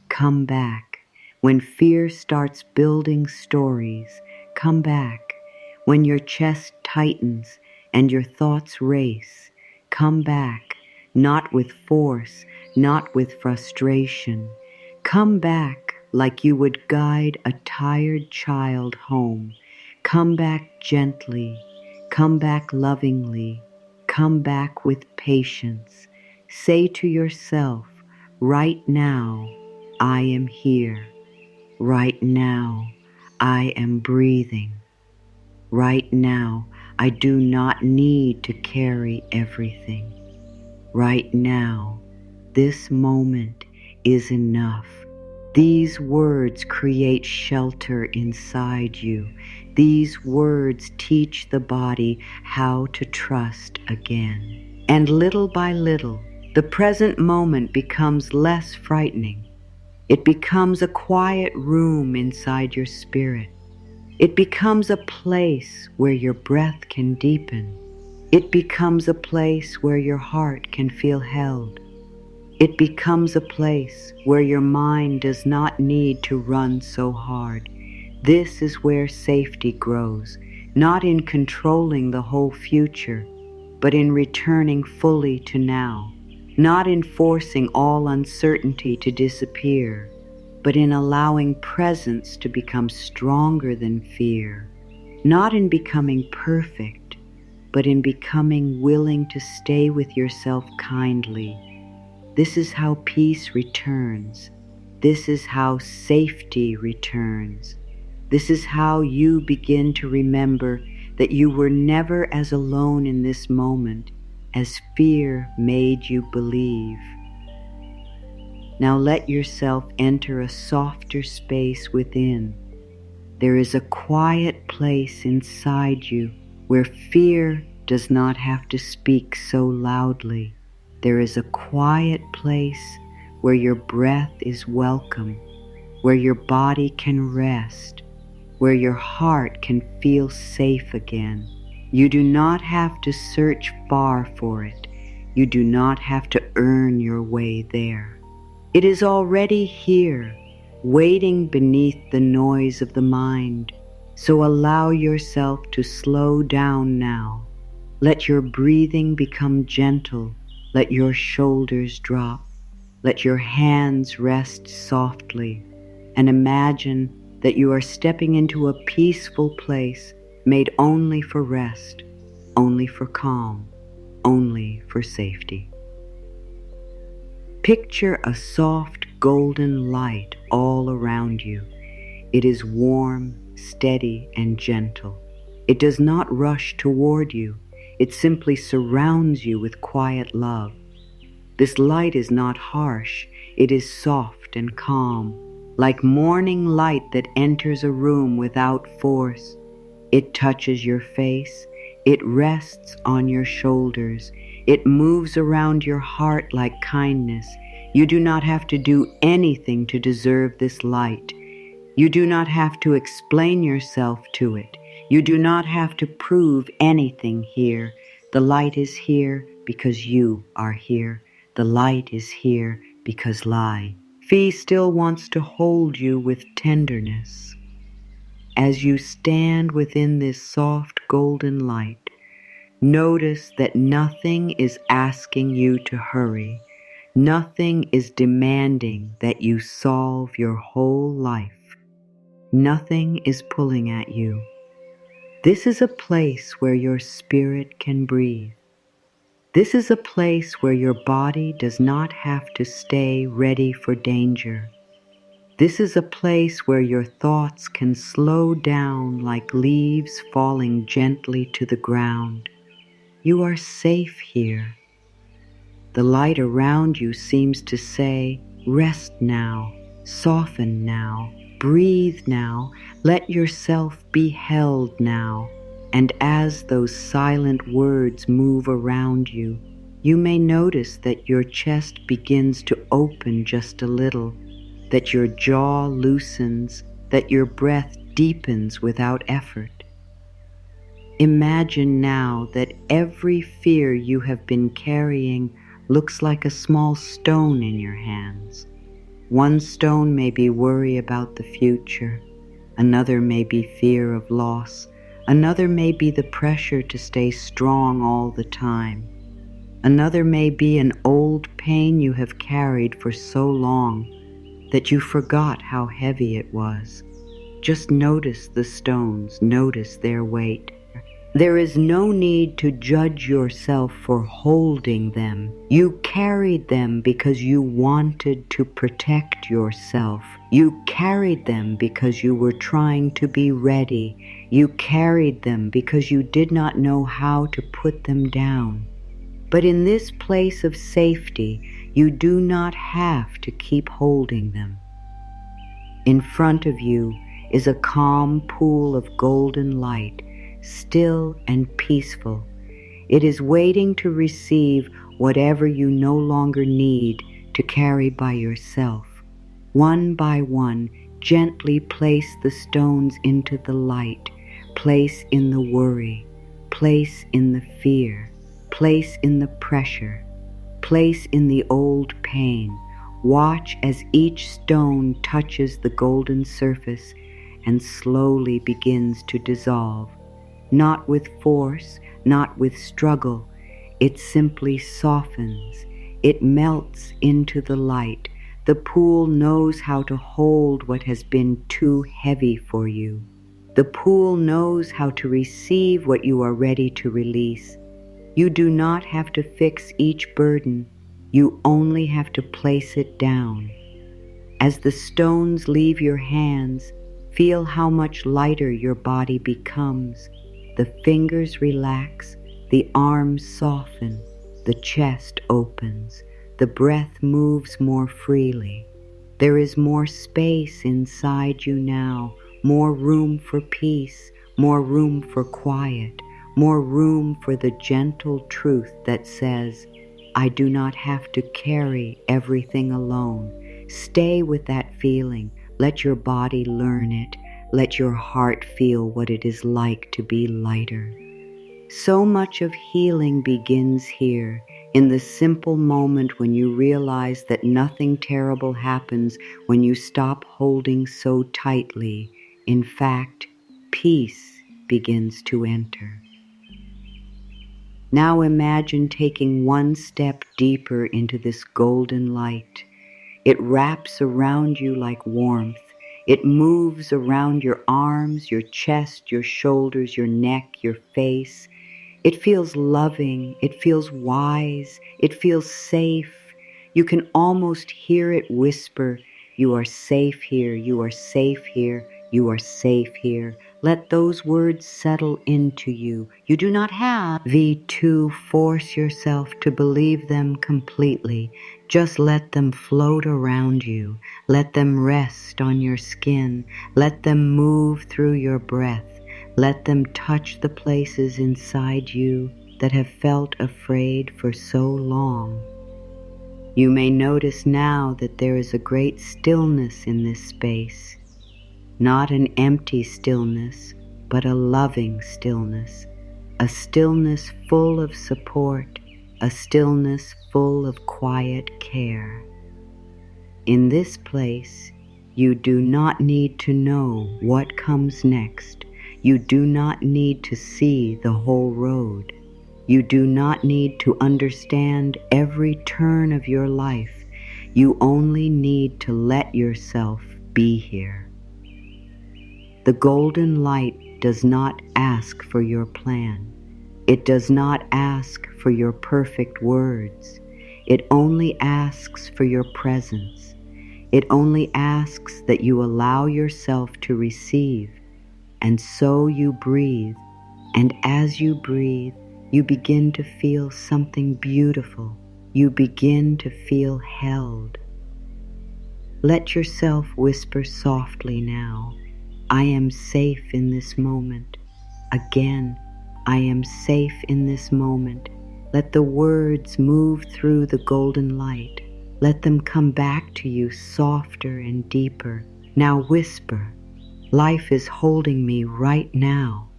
S1: come back. When fear starts building stories, come back. When your chest tightens and your thoughts race, come back, not with force, not with frustration. Come back like you would guide a tired child home. Come back gently, come back lovingly, come back with patience. Say to yourself, right now, I am here. Right now, I am breathing. Right now, I do not need to carry everything. Right now, this moment is enough. These words create shelter inside you. These words teach the body how to trust again. And little by little, the present moment becomes less frightening. It becomes a quiet room inside your spirit. It becomes a place where your breath can deepen. It becomes a place where your heart can feel held. It becomes a place where your mind does not need to run so hard. This is where safety grows, not in controlling the whole future, but in returning fully to now. Not in forcing all uncertainty to disappear, but in allowing presence to become stronger than fear. Not in becoming perfect, but in becoming willing to stay with yourself kindly. This is how peace returns. This is how safety returns. This is how you begin to remember that you were never as alone in this moment as fear made you believe. Now let yourself enter a softer space within. There is a quiet place inside you where fear does not have to speak so loudly. There is a quiet place where your breath is welcome, where your body can rest, where your heart can feel safe again. You do not have to search far for it. You do not have to earn your way there. It is already here, waiting beneath the noise of the mind. So allow yourself to slow down now. Let your breathing become gentle. Let your shoulders drop. Let your hands rest softly. And imagine that you are stepping into a peaceful place made only for rest, only for calm, only for safety. Picture a soft golden light all around you. It is warm, steady, and gentle. It does not rush toward you. It simply surrounds you with quiet love. This light is not harsh. It is soft and calm, like morning light that enters a room without force. It touches your face. It rests on your shoulders. It moves around your heart like kindness. You do not have to do anything to deserve this light. You do not have to explain yourself to it. You do not have to prove anything here. The light is here because you are here. The light is here because lie. Fee still wants to hold you with tenderness. As you stand within this soft golden light, notice that nothing is asking you to hurry. Nothing is demanding that you solve your whole life. Nothing is pulling at you. This is a place where your spirit can breathe. This is a place where your body does not have to stay ready for danger. This is a place where your thoughts can slow down like leaves falling gently to the ground. You are safe here. The light around you seems to say, rest now, soften now, breathe now, let yourself be held now. And as those silent words move around you, you may notice that your chest begins to open just a little, that your jaw loosens, that your breath deepens without effort. Imagine now that every fear you have been carrying looks like a small stone in your hands. One stone may be worry about the future. Another may be fear of loss. Another may be the pressure to stay strong all the time. Another may be an old pain you have carried for so long that you forgot how heavy it was. Just notice the stones, notice their weight. There is no need to judge yourself for holding them. You carried them because you wanted to protect yourself. You carried them because you were trying to be ready. You carried them because you did not know how to put them down. But in this place of safety, you do not have to keep holding them. In front of you is a calm pool of golden light, still and peaceful. It is waiting to receive whatever you no longer need to carry by yourself. One by one, gently place the stones into the light. Place in the worry. Place in the fear. Place in the pressure. Place in the old pain. Watch as each stone touches the golden surface and slowly begins to dissolve. Not with force, not with struggle. It simply softens. It melts into the light. The pool knows how to hold what has been too heavy for you. The pool knows how to receive what you are ready to release. You do not have to fix each burden. You only have to place it down. As the stones leave your hands, feel how much lighter your body becomes. The fingers relax, the arms soften, the chest opens, the breath moves more freely. There is more space inside you now, more room for peace, more room for quiet, more room for the gentle truth that says, I do not have to carry everything alone. Stay with that feeling. Let your body learn it. Let your heart feel what it is like to be lighter. So much of healing begins here, in the simple moment when you realize that nothing terrible happens when you stop holding so tightly. In fact, peace begins to enter. Now imagine taking one step deeper into this golden light. It wraps around you like warmth. It moves around your arms, your chest, your shoulders, your neck, your face. It feels loving. It feels wise. It feels safe. You can almost hear it whisper, you are safe here, you are safe here, you are safe here. Let those words settle into you. You do not have to force yourself to believe them completely. Just let them float around you. Let them rest on your skin. Let them move through your breath. Let them touch the places inside you that have felt afraid for so long. You may notice now that there is a great stillness in this space, not an empty stillness, but a loving stillness, a stillness full of support, a stillness full of quiet care. In this place, you do not need to know what comes next. You do not need to see the whole road. You do not need to understand every turn of your life. You only need to let yourself be here. The golden light does not ask for your plan. It does not ask for your perfect words. It only asks for your presence. It only asks that you allow yourself to receive. And so you breathe, and as you breathe, you begin to feel something beautiful. You begin to feel held. Let yourself whisper softly now, I am safe in this moment. Again, I am safe in this moment. Let the words move through the golden light. Let them come back to you softer and deeper. Now whisper, life is holding me right now.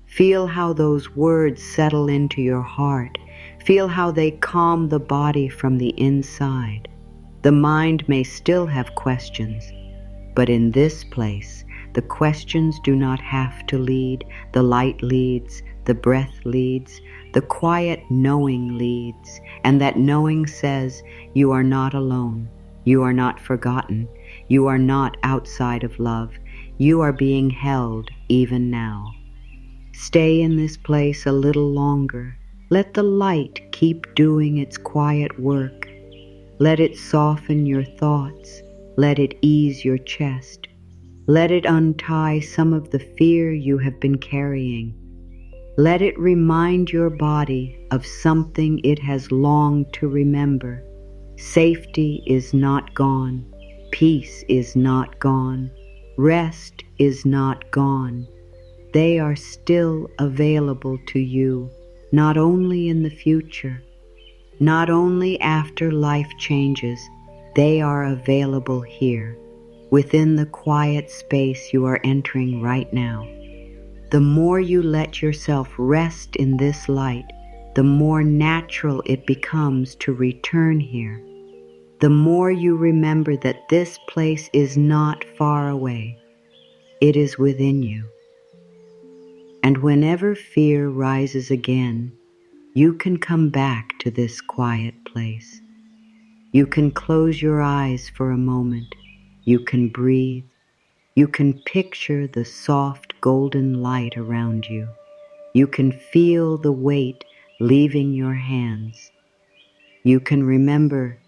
S1: Feel how those words settle into your heart. Feel how they calm the body from the inside. The mind may still have questions, but in this place, the questions do not have to lead. The light leads, the breath leads, the quiet knowing leads, and that knowing says, you are not alone, you are not forgotten, you are not outside of love, you are being held even now. Stay in this place a little longer. Let the light keep doing its quiet work. Let it soften your thoughts. Let it ease your chest. Let it untie some of the fear you have been carrying. Let it remind your body of something it has longed to remember. Safety is not gone. Peace is not gone. Rest is not gone. They are still available to you, not only in the future, not only after life changes, they are available here, within the quiet space you are entering right now. The more you let yourself rest in this light, the more natural it becomes to return here. The more you remember that this place is not far away, it is within you. And whenever fear rises again, you can come back to this quiet place. You can close your eyes for a moment. You can breathe. You can picture the soft golden light around you. You can feel the weight leaving your hands. You can remember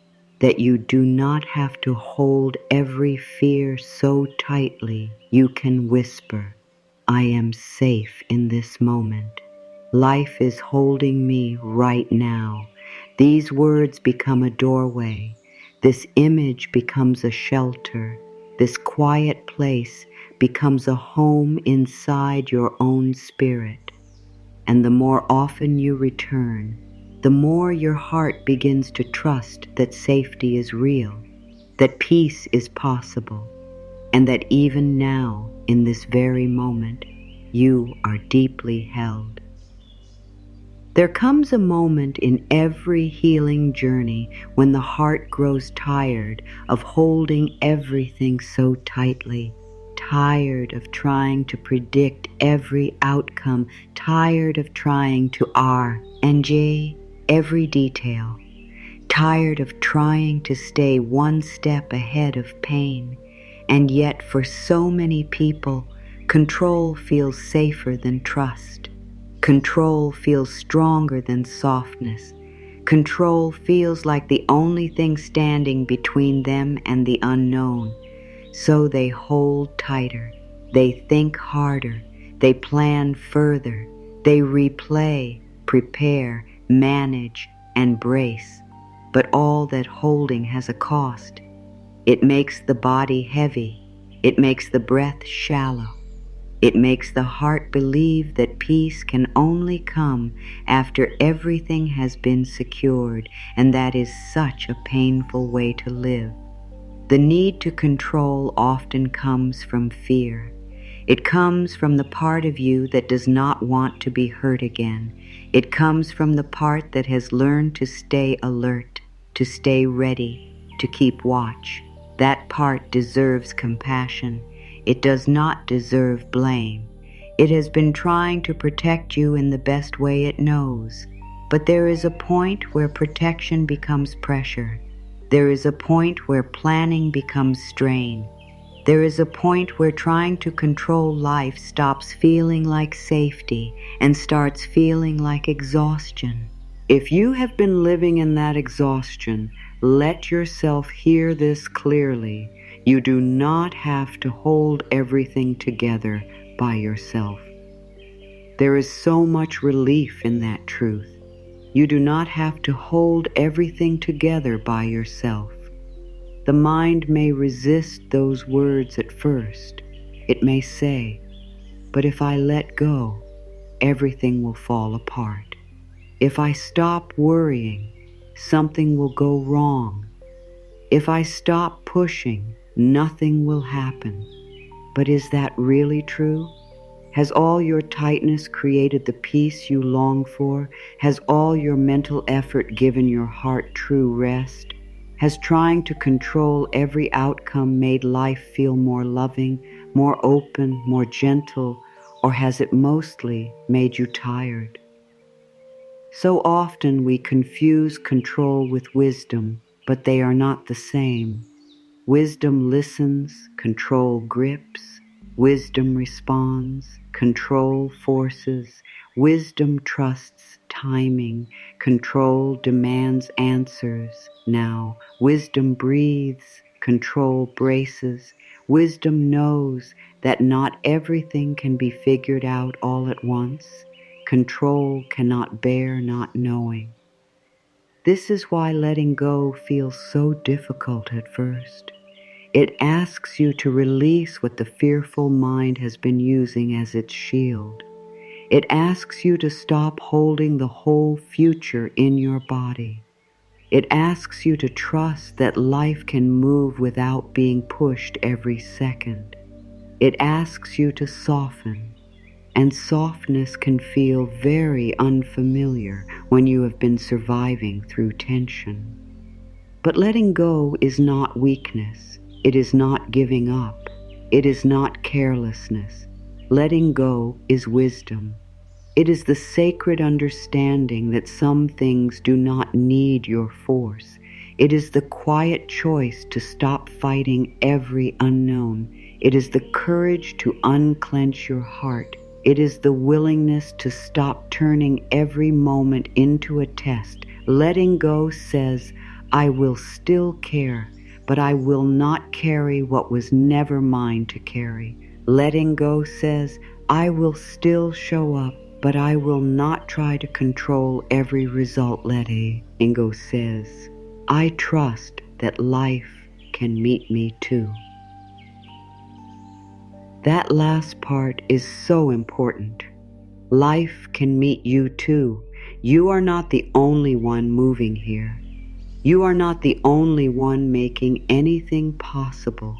S1: that you do not have to hold every fear so tightly. You can whisper, I am safe in this moment. Life is holding me right now. These words become a doorway. This image becomes a shelter. This quiet place becomes a home inside your own spirit. And the more often you return, the more your heart begins to trust that safety is real, that peace is possible, and that even now, in this very moment, you are deeply held. There comes a moment in every healing journey when the heart grows tired of holding everything so tightly, tired of trying to predict every outcome, tired of trying to arrange every detail, tired of trying to stay one step ahead of pain. And yet for so many people, control feels safer than trust. Control feels stronger than softness. Control feels like the only thing standing between them and the unknown. So they hold tighter, they think harder, they plan further, they replay, prepare, manage, and brace. But all that holding has a cost. It makes the body heavy. It makes the breath shallow. It makes the heart believe that peace can only come after everything has been secured, and that is such a painful way to live. The need to control often comes from fear. It comes from the part of you that does not want to be hurt again. It comes from the part that has learned to stay alert, to stay ready, to keep watch. That part deserves compassion. It does not deserve blame. It has been trying to protect you in the best way it knows. But there is a point where protection becomes pressure. There is a point where planning becomes strain. There is a point where trying to control life stops feeling like safety and starts feeling like exhaustion. If you have been living in that exhaustion, let yourself hear this clearly. You do not have to hold everything together by yourself. There is so much relief in that truth. You do not have to hold everything together by yourself. The mind may resist those words at first. It may say, but if I let go, everything will fall apart. If I stop worrying, something will go wrong. If I stop pushing, nothing will happen. But is that really true? Has all your tightness created the peace you long for? Has all your mental effort given your heart true rest? Has trying to control every outcome made life feel more loving, more open, more gentle, or has it mostly made you tired? So often we confuse control with wisdom, but they are not the same. Wisdom listens, control grips. Wisdom responds, control forces. Wisdom trusts timing, control demands answers now. Wisdom breathes, control braces. Wisdom knows that not everything can be figured out all at once. Control cannot bear not knowing. This is why letting go feels so difficult at first. It asks you to release what the fearful mind has been using as its shield. It asks you to stop holding the whole future in your body. It asks you to trust that life can move without being pushed every second. It asks you to soften, and softness can feel very unfamiliar when you have been surviving through tension. But letting go is not weakness. It is not giving up. It is not carelessness. Letting go is wisdom. It is the sacred understanding that some things do not need your force. It is the quiet choice to stop fighting every unknown. It is the courage to unclench your heart. It is the willingness to stop turning every moment into a test. Letting go says, I will still care, but I will not carry what was never mine to carry. Letting go says, I will still show up, but I will not try to control every result. Letting go says, I trust that life can meet me too. That last part is so important. Life can meet you too. You are not the only one moving here. You are not the only one making anything possible.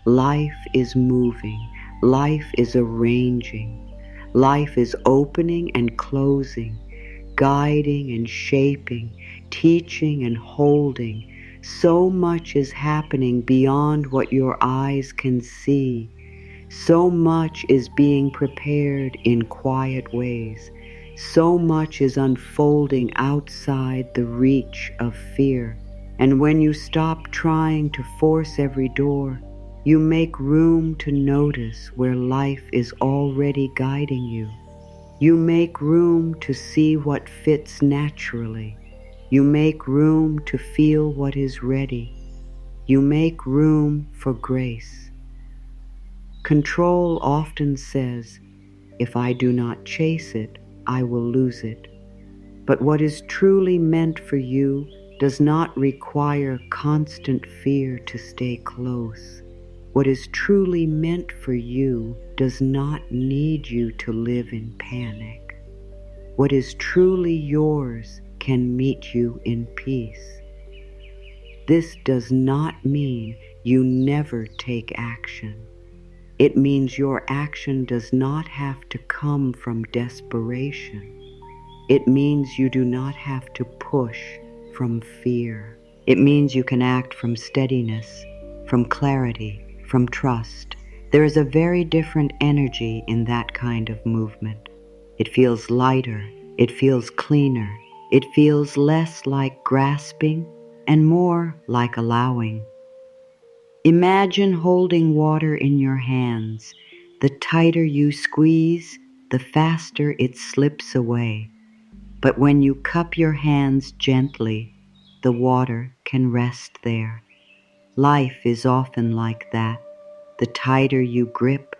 S1: Life is moving. Life is arranging. Life is opening and closing, guiding and shaping, teaching and holding. So much is happening beyond what your eyes can see. So much is being prepared in quiet ways. So much is unfolding outside the reach of fear. And when you stop trying to force every door, you make room to notice where life is already guiding you. You make room to see what fits naturally. You make room to feel what is ready. You make room for grace. Control often says, if I do not chase it, I will lose it. But what is truly meant for you does not require constant fear to stay close. What is truly meant for you does not need you to live in panic. What is truly yours can meet you in peace. This does not mean you never take action. It means your action does not have to come from desperation. It means you do not have to push from fear. It means you can act from steadiness, from clarity, from trust. There is a very different energy in that kind of movement. It feels lighter, it feels cleaner, it feels less like grasping and more like allowing. Imagine holding water in your hands. The tighter you squeeze, the faster it slips away. But when you cup your hands gently, the water can rest there. Life is often like that. The tighter you grip,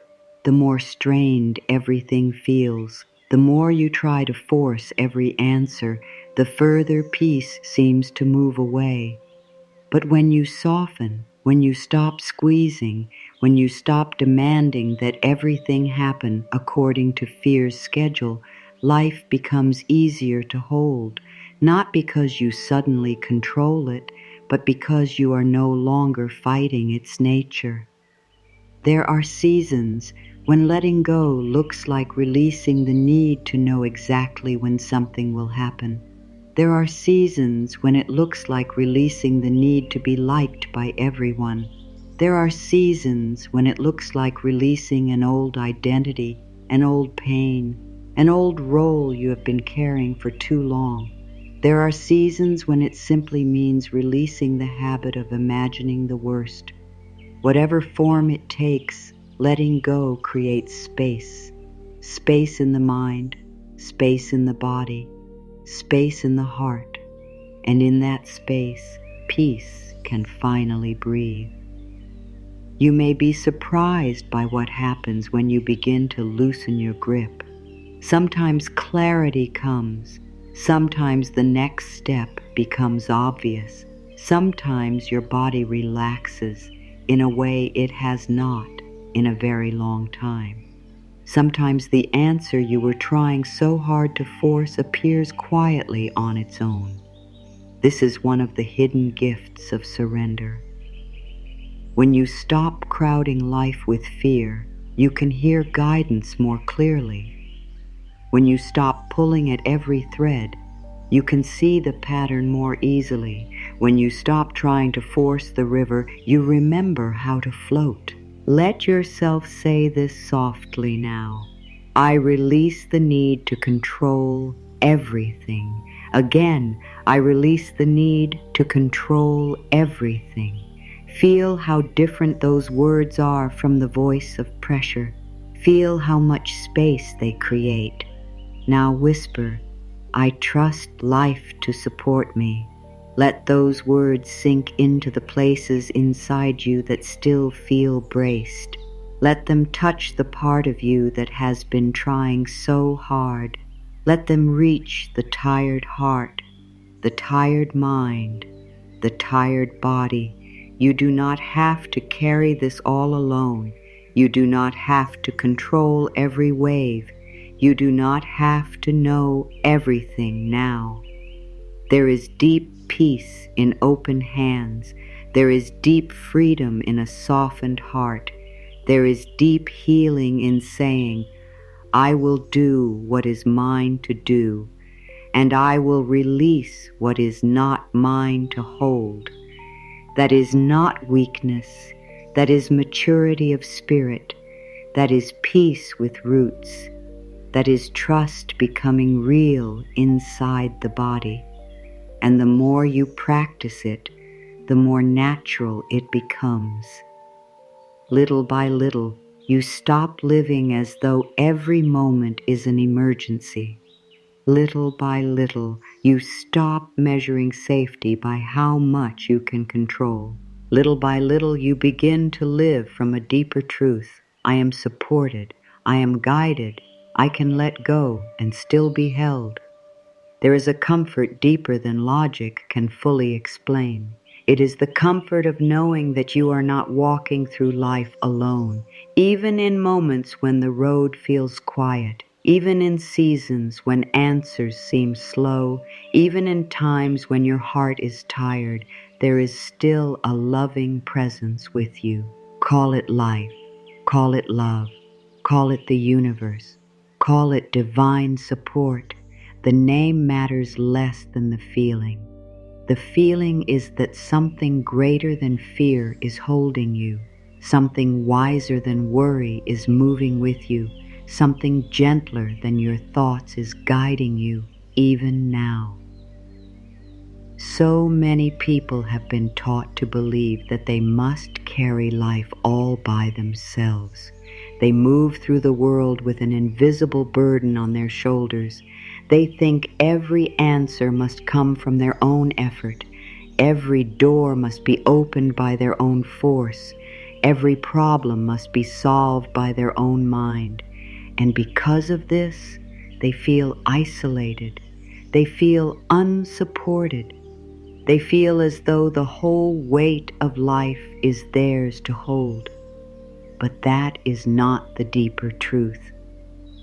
S1: the more strained everything feels. The more you try to force every answer, the further peace seems to move away. But when you soften, when you stop squeezing, when you stop demanding that everything happen according to fear's schedule, life becomes easier to hold, not because you suddenly control it, but because you are no longer fighting its nature. There are seasons when letting go looks like releasing the need to know exactly when something will happen. There are seasons when it looks like releasing the need to be liked by everyone. There are seasons when it looks like releasing an old identity, an old pain, an old role you have been carrying for too long. There are seasons when it simply means releasing the habit of imagining the worst. Whatever form it takes, letting go creates space. Space in the mind, space in the body, space in the heart, and in that space, peace can finally breathe. You may be surprised by what happens when you begin to loosen your grip. Sometimes clarity comes. Sometimes the next step becomes obvious. Sometimes your body relaxes in a way it has not in a very long time. Sometimes the answer you were trying so hard to force appears quietly on its own. This is one of the hidden gifts of surrender. When you stop crowding life with fear, you can hear guidance more clearly. When you stop pulling at every thread, you can see the pattern more easily. When you stop trying to force the river, you remember how to float. Let yourself say this softly now. I release the need to control everything. Again, I release the need to control everything. Feel how different those words are from the voice of pressure. Feel how much space they create. Now whisper, I trust life to support me. Let those words sink into the places inside you that still feel braced. Let them touch the part of you that has been trying so hard. Let them reach the tired heart, the tired mind, the tired body. You do not have to carry this all alone. You do not have to control every wave. You do not have to know everything now. There is deep peace in open hands. There is deep freedom in a softened heart. There is deep healing in saying, I will do what is mine to do, and I will release what is not mine to hold. That is not weakness. That is maturity of spirit. That is peace with roots. That is trust becoming real inside the body. And the more you practice it, the more natural it becomes. Little by little, you stop living as though every moment is an emergency. Little by little, you stop measuring safety by how much you can control. Little by little, you begin to live from a deeper truth. I am supported. I am guided. I can let go and still be held. There is a comfort deeper than logic can fully explain. It is the comfort of knowing that you are not walking through life alone, even in moments when the road feels quiet, even in seasons when answers seem slow, even in times when your heart is tired, there is still a loving presence with you. Call it life, call it love, call it the universe, call it divine support. The name matters less than the feeling. The feeling is that something greater than fear is holding you. Something wiser than worry is moving with you. Something gentler than your thoughts is guiding you, even now. So many people have been taught to believe that they must carry life all by themselves. They move through the world with an invisible burden on their shoulders. They think every answer must come from their own effort. Every door must be opened by their own force. Every problem must be solved by their own mind. And because of this, they feel isolated. They feel unsupported. They feel as though the whole weight of life is theirs to hold. But that is not the deeper truth.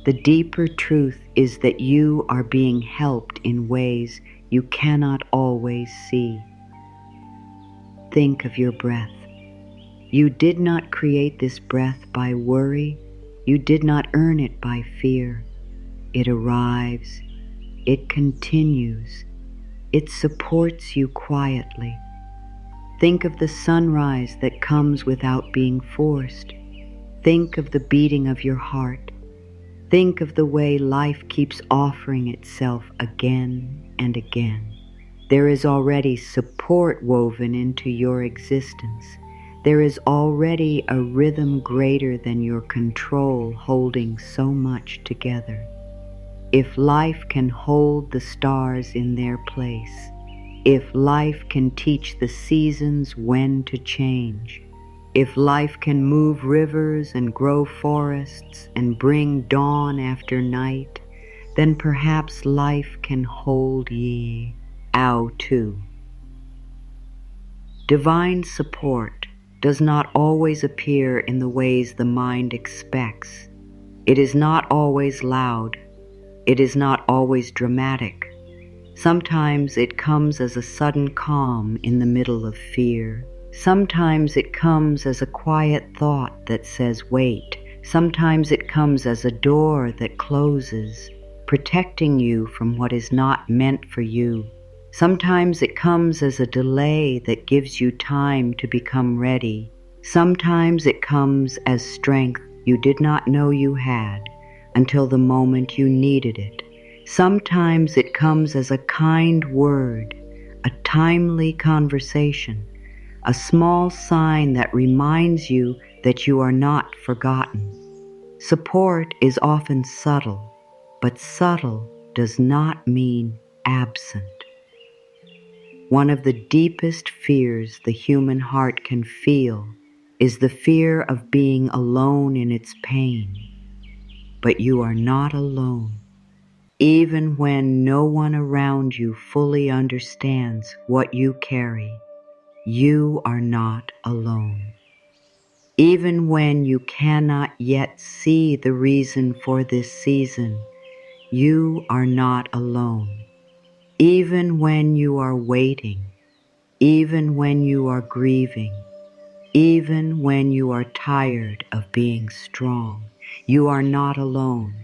S1: The deeper truth is that you are being helped in ways you cannot always see. Think of your breath. You did not create this breath by worry. You did not earn it by fear. It arrives. It continues. It supports you quietly. Think of the sunrise that comes without being forced. Think of the beating of your heart. Think of the way life keeps offering itself again and again. There is already support woven into your existence. There is already a rhythm greater than your control holding so much together. If life can hold the stars in their place, if life can teach the seasons when to change, if life can move rivers and grow forests and bring dawn after night, then perhaps life can hold ye, Ao too. Divine support does not always appear in the ways the mind expects. It is not always loud. It is not always dramatic. Sometimes it comes as a sudden calm in the middle of fear. Sometimes it comes as a quiet thought that says, wait. Sometimes it comes as a door that closes, protecting you from what is not meant for you. Sometimes it comes as a delay that gives you time to become ready. Sometimes it comes as strength you did not know you had until the moment you needed it. Sometimes it comes as a kind word, a timely conversation, a small sign that reminds you that you are not forgotten. Support is often subtle, but subtle does not mean absent. One of the deepest fears the human heart can feel is the fear of being alone in its pain. But you are not alone. Even when no one around you fully understands what you carry, you are not alone. Even when you cannot yet see the reason for this season, you are not alone. Even when you are waiting, even when you are grieving, even when you are tired of being strong, you are not alone.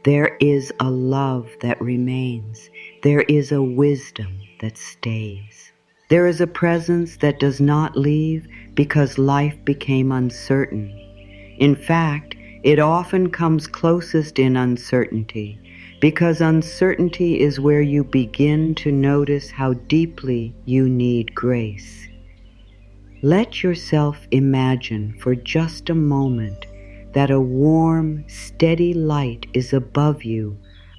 S1: There is a love that remains. There is a wisdom that stays. There is a presence that does not leave because life became uncertain. In fact, it often comes closest in uncertainty, because uncertainty is where you begin to notice how deeply you need grace. Let yourself imagine for just a moment that a warm, steady light is above you,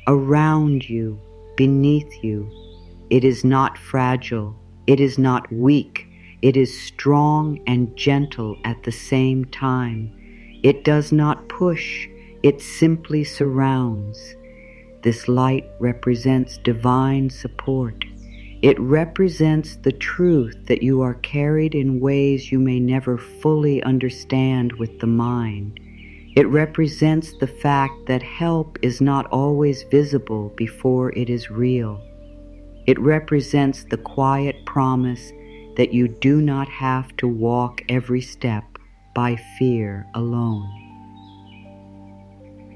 S1: around you, beneath you. It is not fragile. It is not weak. It is strong and gentle at the same time. It does not push. It simply surrounds. This light represents divine support. It represents the truth that you are carried in ways you may never fully understand with the mind. It represents the fact that help is not always visible before it is real. It represents the quiet promise that you do not have to walk every step by fear alone.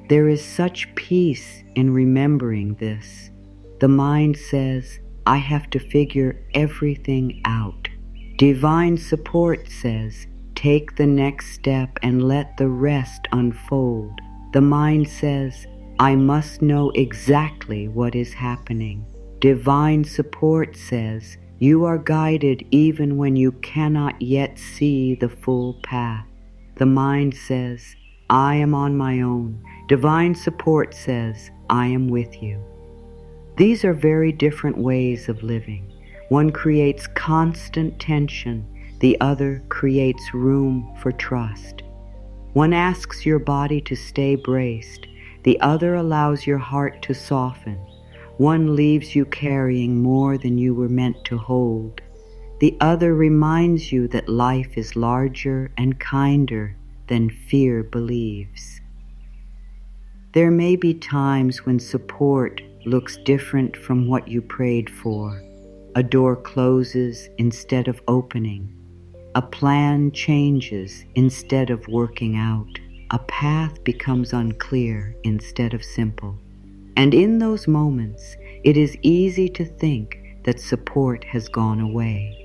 S1: There is such peace in remembering this. The mind says, I have to figure everything out. Divine support says, take the next step and let the rest unfold. The mind says, I must know exactly what is happening. Divine support says, you are guided even when you cannot yet see the full path. The mind says, I am on my own. Divine support says, I am with you. These are very different ways of living. One creates constant tension, the other creates room for trust. One asks your body to stay braced, the other allows your heart to soften. One leaves you carrying more than you were meant to hold. The other reminds you that life is larger and kinder than fear believes. There may be times when support looks different from what you prayed for. A door closes instead of opening. A plan changes instead of working out. A path becomes unclear instead of simple. And in those moments, it is easy to think that support has gone away.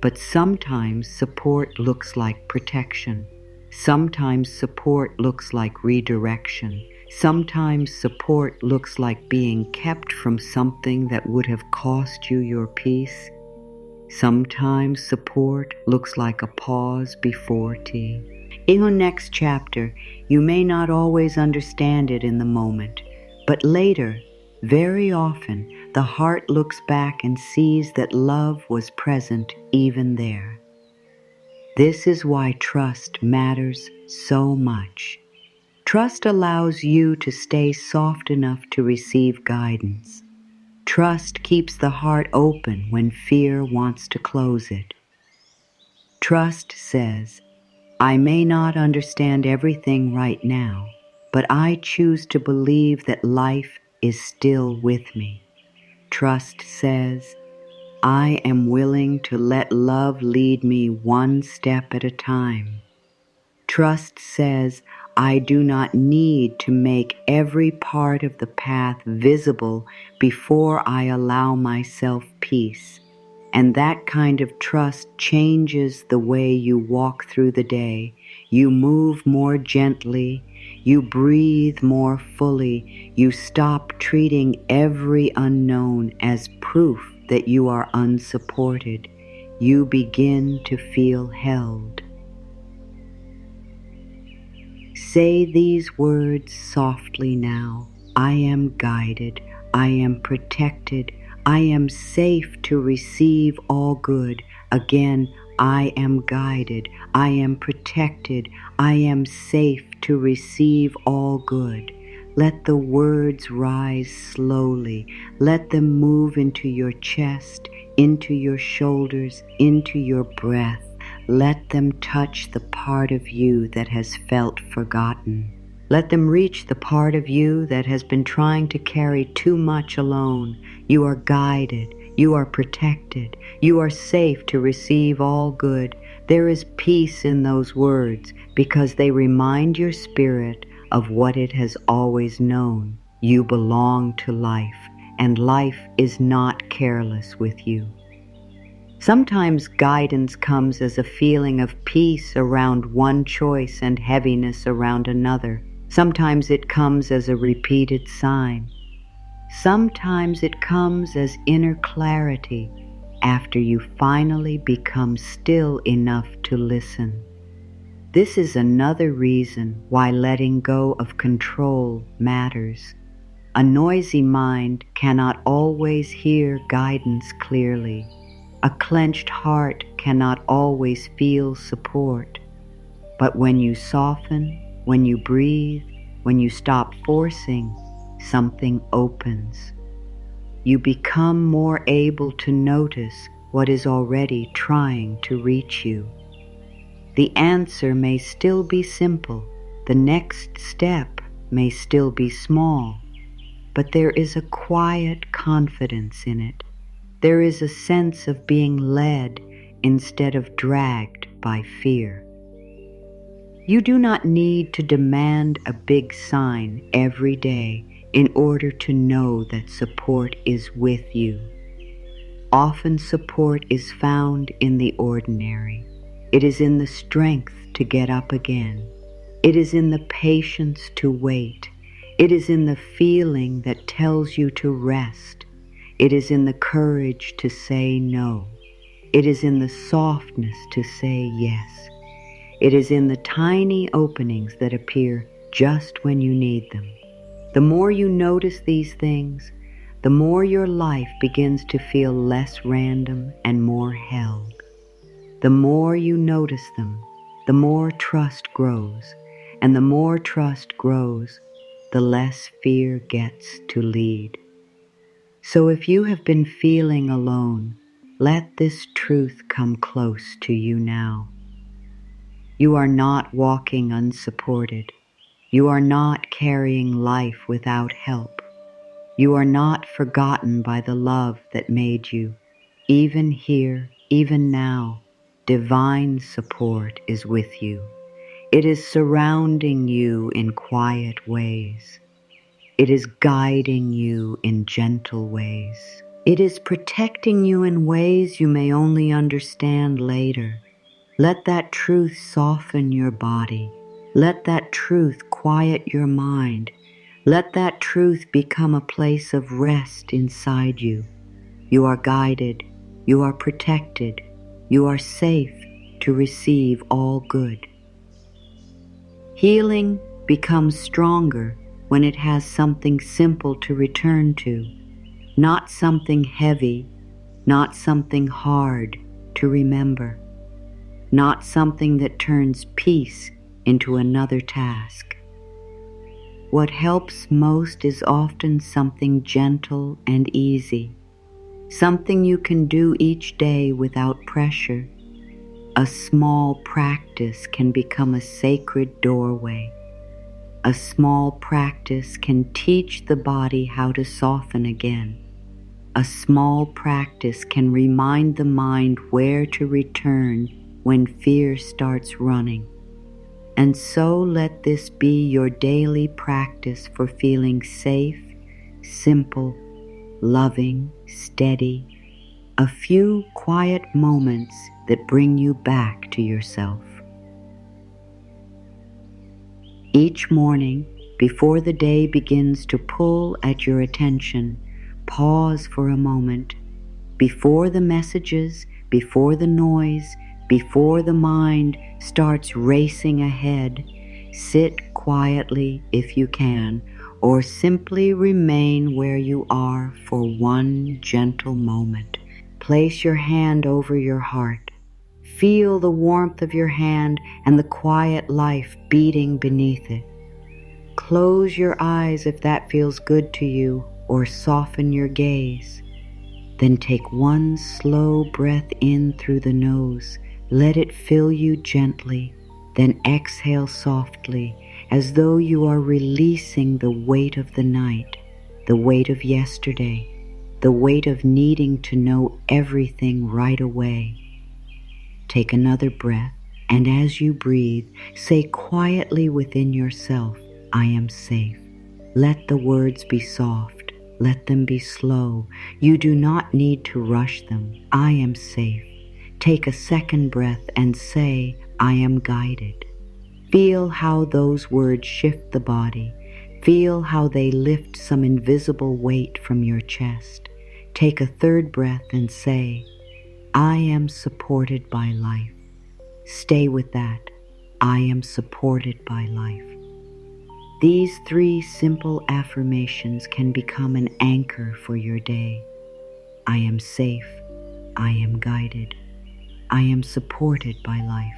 S1: But sometimes support looks like protection. Sometimes support looks like redirection. Sometimes support looks like being kept from something that would have cost you your peace. Sometimes support looks like a pause before tea. In the next chapter, you may not always understand it in the moment, but later, very often, the heart looks back and sees that love was present even there. This is why trust matters so much. Trust allows you to stay soft enough to receive guidance. Trust keeps the heart open when fear wants to close it. Trust says, I may not understand everything right now, but I choose to believe that life is still with me. Trust says, I am willing to let love lead me one step at a time. Trust says, I do not need to make every part of the path visible before I allow myself peace. And that kind of trust changes the way you walk through the day. You move more gently. You breathe more fully. You stop treating every unknown as proof that you are unsupported. You begin to feel held. Say these words softly now. I am guided. I am protected. I am safe to receive all good. Again, I am guided. I am protected. I am safe to receive all good. Let the words rise slowly. Let them move into your chest, into your shoulders, into your breath. Let them touch the part of you that has felt forgotten. Let them reach the part of you that has been trying to carry too much alone. You are guided. You are protected. You are safe to receive all good. There is peace in those words because they remind your spirit of what it has always known. You belong to life, and life is not careless with you. Sometimes guidance comes as a feeling of peace around one choice and heaviness around another. Sometimes it comes as a repeated sign. Sometimes it comes as inner clarity after you finally become still enough to listen. This is another reason why letting go of control matters. A noisy mind cannot always hear guidance clearly. A clenched heart cannot always feel support. But when you soften, when you breathe, when you stop forcing, something opens. you become more able to notice what is already trying to reach you. The answer may still be simple, the next step may still be small, but there is a quiet confidence in it. There is a sense of being led instead of dragged by fear. You do not need to demand a big sign every day in order to know that support is with you. Often support is found in the ordinary. It is in the strength to get up again. It is in the patience to wait. It is in the feeling that tells you to rest. It is in the courage to say no. It is in the softness to say yes. It is in the tiny openings that appear just when you need them. The more you notice these things, the more your life begins to feel less random and more held. The more you notice them, the more trust grows, and the more trust grows, the less fear gets to lead. So if you have been feeling alone, let this truth come close to you now. You are not walking unsupported. You are not carrying life without help. You are not forgotten by the love that made you. Even here, even now, divine support is with you. It is surrounding you in quiet ways. It is guiding you in gentle ways. It is protecting you in ways you may only understand later. Let that truth soften your body. Let that truth quiet your mind. Let that truth become a place of rest inside you. You are guided. You are protected. You are safe to receive all good. Healing becomes stronger when it has something simple to return to, not something heavy, not something hard to remember, not something that turns peace into another task. What helps most is often something gentle and easy, something you can do each day without pressure. A small practice can become a sacred doorway. A small practice can teach the body how to soften again. A small practice can remind the mind where to return when fear starts running. And so let this be your daily practice for feeling safe, simple, loving, steady. A few quiet moments that bring you back to yourself. Each morning, before the day begins to pull at your attention, pause for a moment. Before the messages, before the noise, before the mind starts racing ahead, sit quietly if you can, or simply remain where you are for one gentle moment. Place your hand over your heart. Feel the warmth of your hand and the quiet life beating beneath it. Close your eyes if that feels good to you, or soften your gaze. Then take one slow breath in through the nose. Let it fill you gently. Then exhale softly, as though you are releasing the weight of the night, the weight of yesterday, the weight of needing to know everything right away. Take another breath, and as you breathe, say quietly within yourself, I am safe. Let the words be soft. Let them be slow. You do not need to rush them. I am safe. Take a second breath and say, I am guided. Feel how those words shift the body. Feel how they lift some invisible weight from your chest. Take a third breath and say, I am supported by life. Stay with that. I am supported by life. These 3 simple affirmations can become an anchor for your day. I am safe. I am guided. I am supported by life.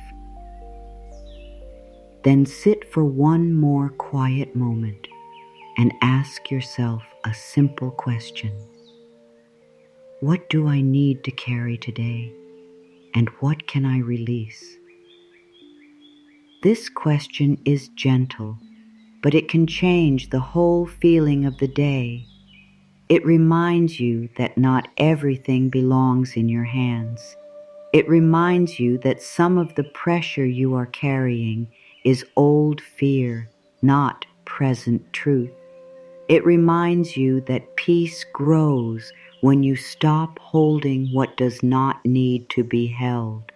S1: Then sit for one more quiet moment and ask yourself a simple question. What do I need to carry today? And what can I release? This question is gentle, but it can change the whole feeling of the day. It reminds you that not everything belongs in your hands. It reminds you that some of the pressure you are carrying is old fear, not present truth. It reminds you that peace grows when you stop holding what does not need to be held.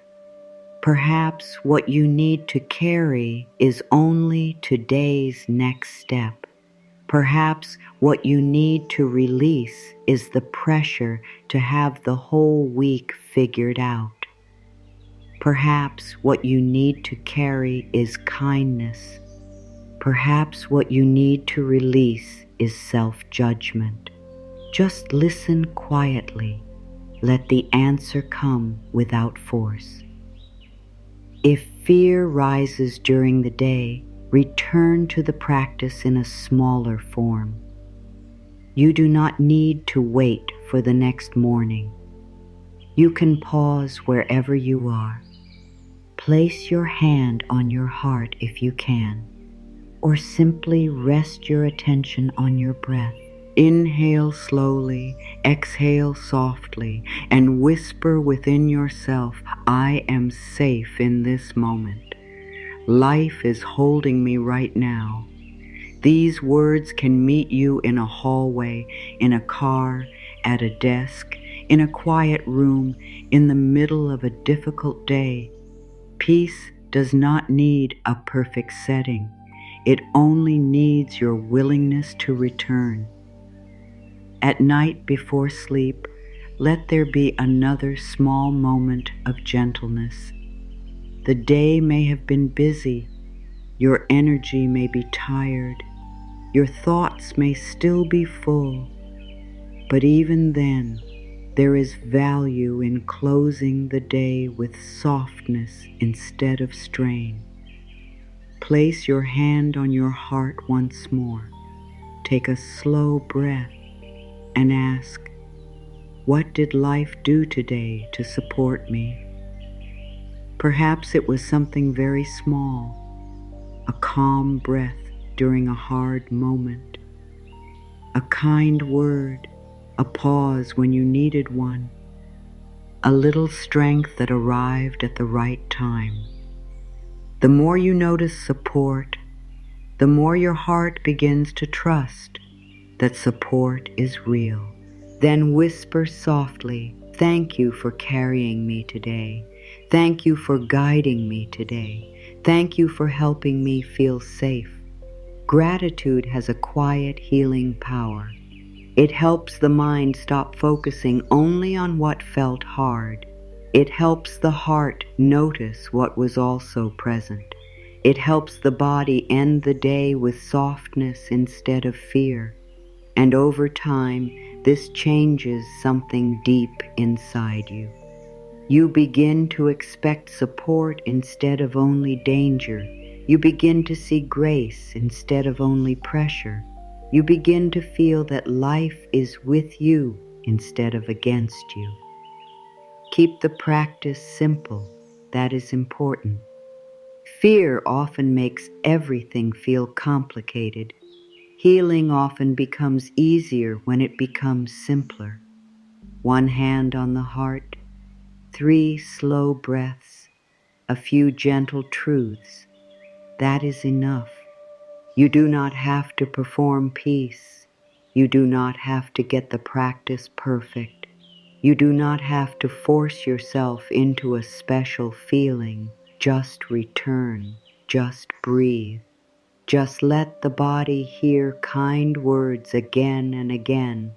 S1: Perhaps what you need to carry is only today's next step. Perhaps what you need to release is the pressure to have the whole week figured out. Perhaps what you need to carry is kindness. Perhaps what you need to release is self-judgment. Just listen quietly. Let the answer come without force. If fear rises during the day, return to the practice in a smaller form. You do not need to wait for the next morning. You can pause wherever you are. Place your hand on your heart if you can, or simply rest your attention on your breath. Inhale slowly, exhale softly, and whisper within yourself, I am safe in this moment. Life is holding me right now. These words can meet you in a hallway, in a car, at a desk, in a quiet room, in the middle of a difficult day. Peace does not need a perfect setting. It only needs your willingness to return. At night before sleep, let there be another small moment of gentleness. The day may have been busy. Your energy may be tired. Your thoughts may still be full. But even then, there is value in closing the day with softness instead of strain. Place your hand on your heart once more. Take a slow breath and ask, what did life do today to support me? Perhaps it was something very small, a calm breath during a hard moment, a kind word, a pause when you needed one, a little strength that arrived at the right time. The more you notice support, the more your heart begins to trust that support is real. Then whisper softly, thank you for carrying me today. Thank you for guiding me today. Thank you for helping me feel safe. Gratitude has a quiet healing power. It helps the mind stop focusing only on what felt hard. It helps the heart notice what was also present. It helps the body end the day with softness instead of fear. And over time, this changes something deep inside you. You begin to expect support instead of only danger. You begin to see grace instead of only pressure. You begin to feel that life is with you instead of against you. Keep the practice simple. That is important. Fear often makes everything feel complicated. Healing often becomes easier when it becomes simpler. One hand on the heart, 3 slow breaths, a few gentle truths. That is enough. You do not have to perform peace. You do not have to get the practice perfect. You do not have to force yourself into a special feeling. Just return. Just breathe. Just let the body hear kind words again and again.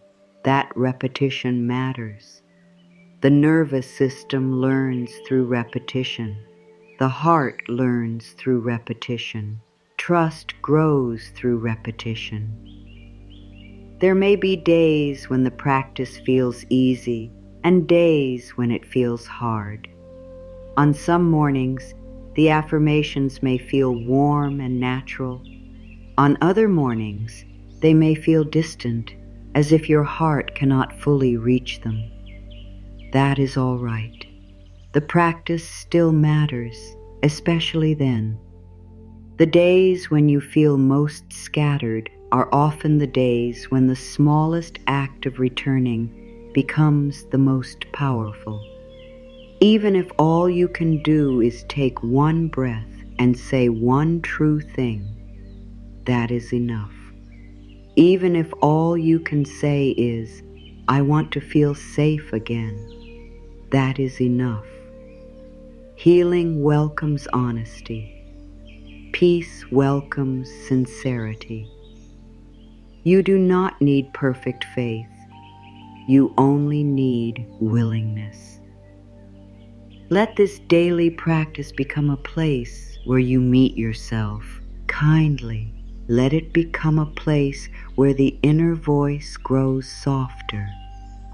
S1: That repetition matters. The nervous system learns through repetition. The heart learns through repetition. Trust grows through repetition. There may be days when the practice feels easy and days when it feels hard. On some mornings, the affirmations may feel warm and natural. On other mornings, they may feel distant, as if your heart cannot fully reach them. That is all right. The practice still matters, especially then. The days when you feel most scattered are often the days when the smallest act of returning becomes the most powerful. Even if all you can do is take one breath and say one true thing, that is enough. Even if all you can say is, I want to feel safe again, that is enough. Healing welcomes honesty. Peace welcomes sincerity. You do not need perfect faith. You only need willingness. Let this daily practice become a place where you meet yourself kindly. Let it become a place where the inner voice grows softer.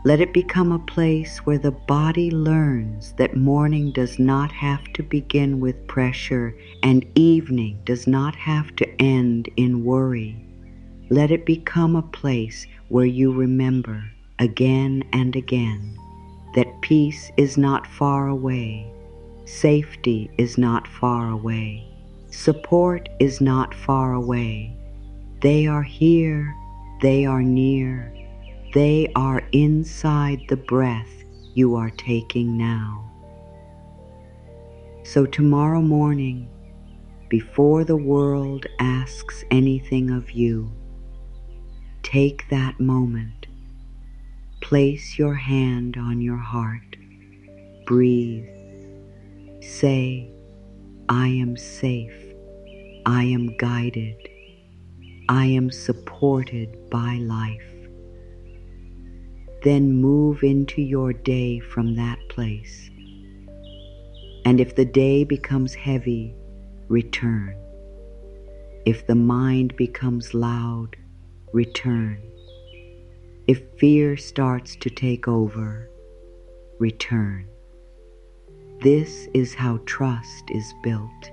S1: Let it become a place where the body learns that morning does not have to begin with pressure and evening does not have to end in worry. Let it become a place where you remember again and again that peace is not far away, safety is not far away, support is not far away. They are here, they are near, they are inside the breath you are taking now. So tomorrow morning, before the world asks anything of you, take that moment. Place your hand on your heart. Breathe. Say, I am safe. I am guided. I am supported by life. Then move into your day from that place. And if the day becomes heavy, return. If the mind becomes loud, return. If fear starts to take over, return. This is how trust is built.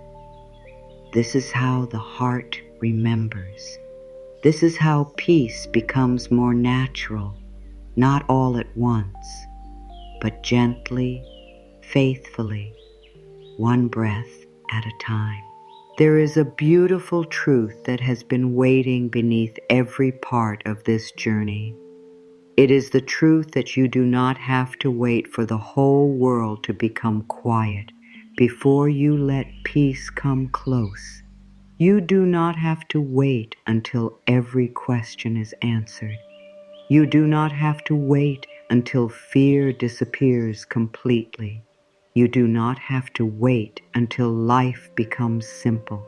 S1: This is how the heart remembers. This is how peace becomes more natural, not all at once, but gently, faithfully, one breath at a time. There is a beautiful truth that has been waiting beneath every part of this journey. It is the truth that you do not have to wait for the whole world to become quiet before you let peace come close. You do not have to wait until every question is answered. You do not have to wait until fear disappears completely. You do not have to wait until life becomes simple.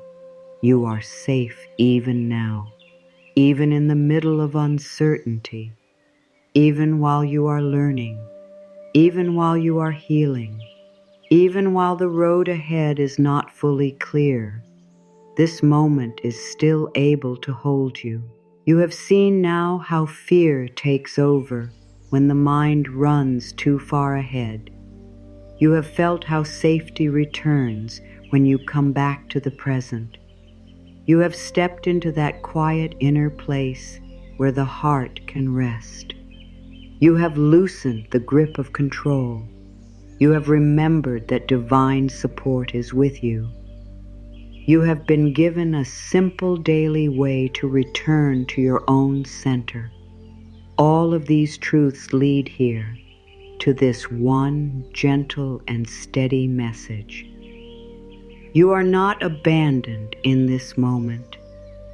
S1: You are safe even now, even in the middle of uncertainty, even while you are learning, even while you are healing, even while the road ahead is not fully clear. This moment is still able to hold you. You have seen now how fear takes over when the mind runs too far ahead. You have felt how safety returns when you come back to the present. You have stepped into that quiet inner place where the heart can rest. You have loosened the grip of control. You have remembered that divine support is with you. You have been given a simple daily way to return to your own center. All of these truths lead here to this one gentle and steady message. You are not abandoned in this moment.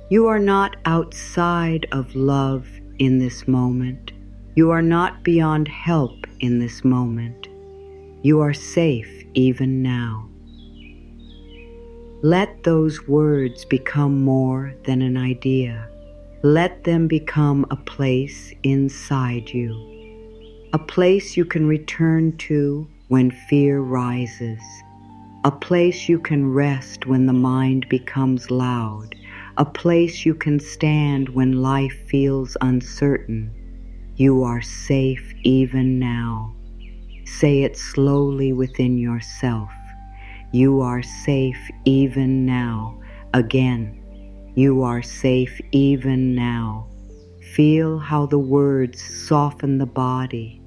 S1: You are not outside of love in this moment. You are not beyond help in this moment. You are safe even now. Let those words become more than an idea. Let them become a place inside you. A place you can return to when fear rises. A place you can rest when the mind becomes loud. A place you can stand when life feels uncertain. You are safe even now. Say it slowly within yourself. You are safe even now. Again, you are safe even now. Feel how the words soften the body.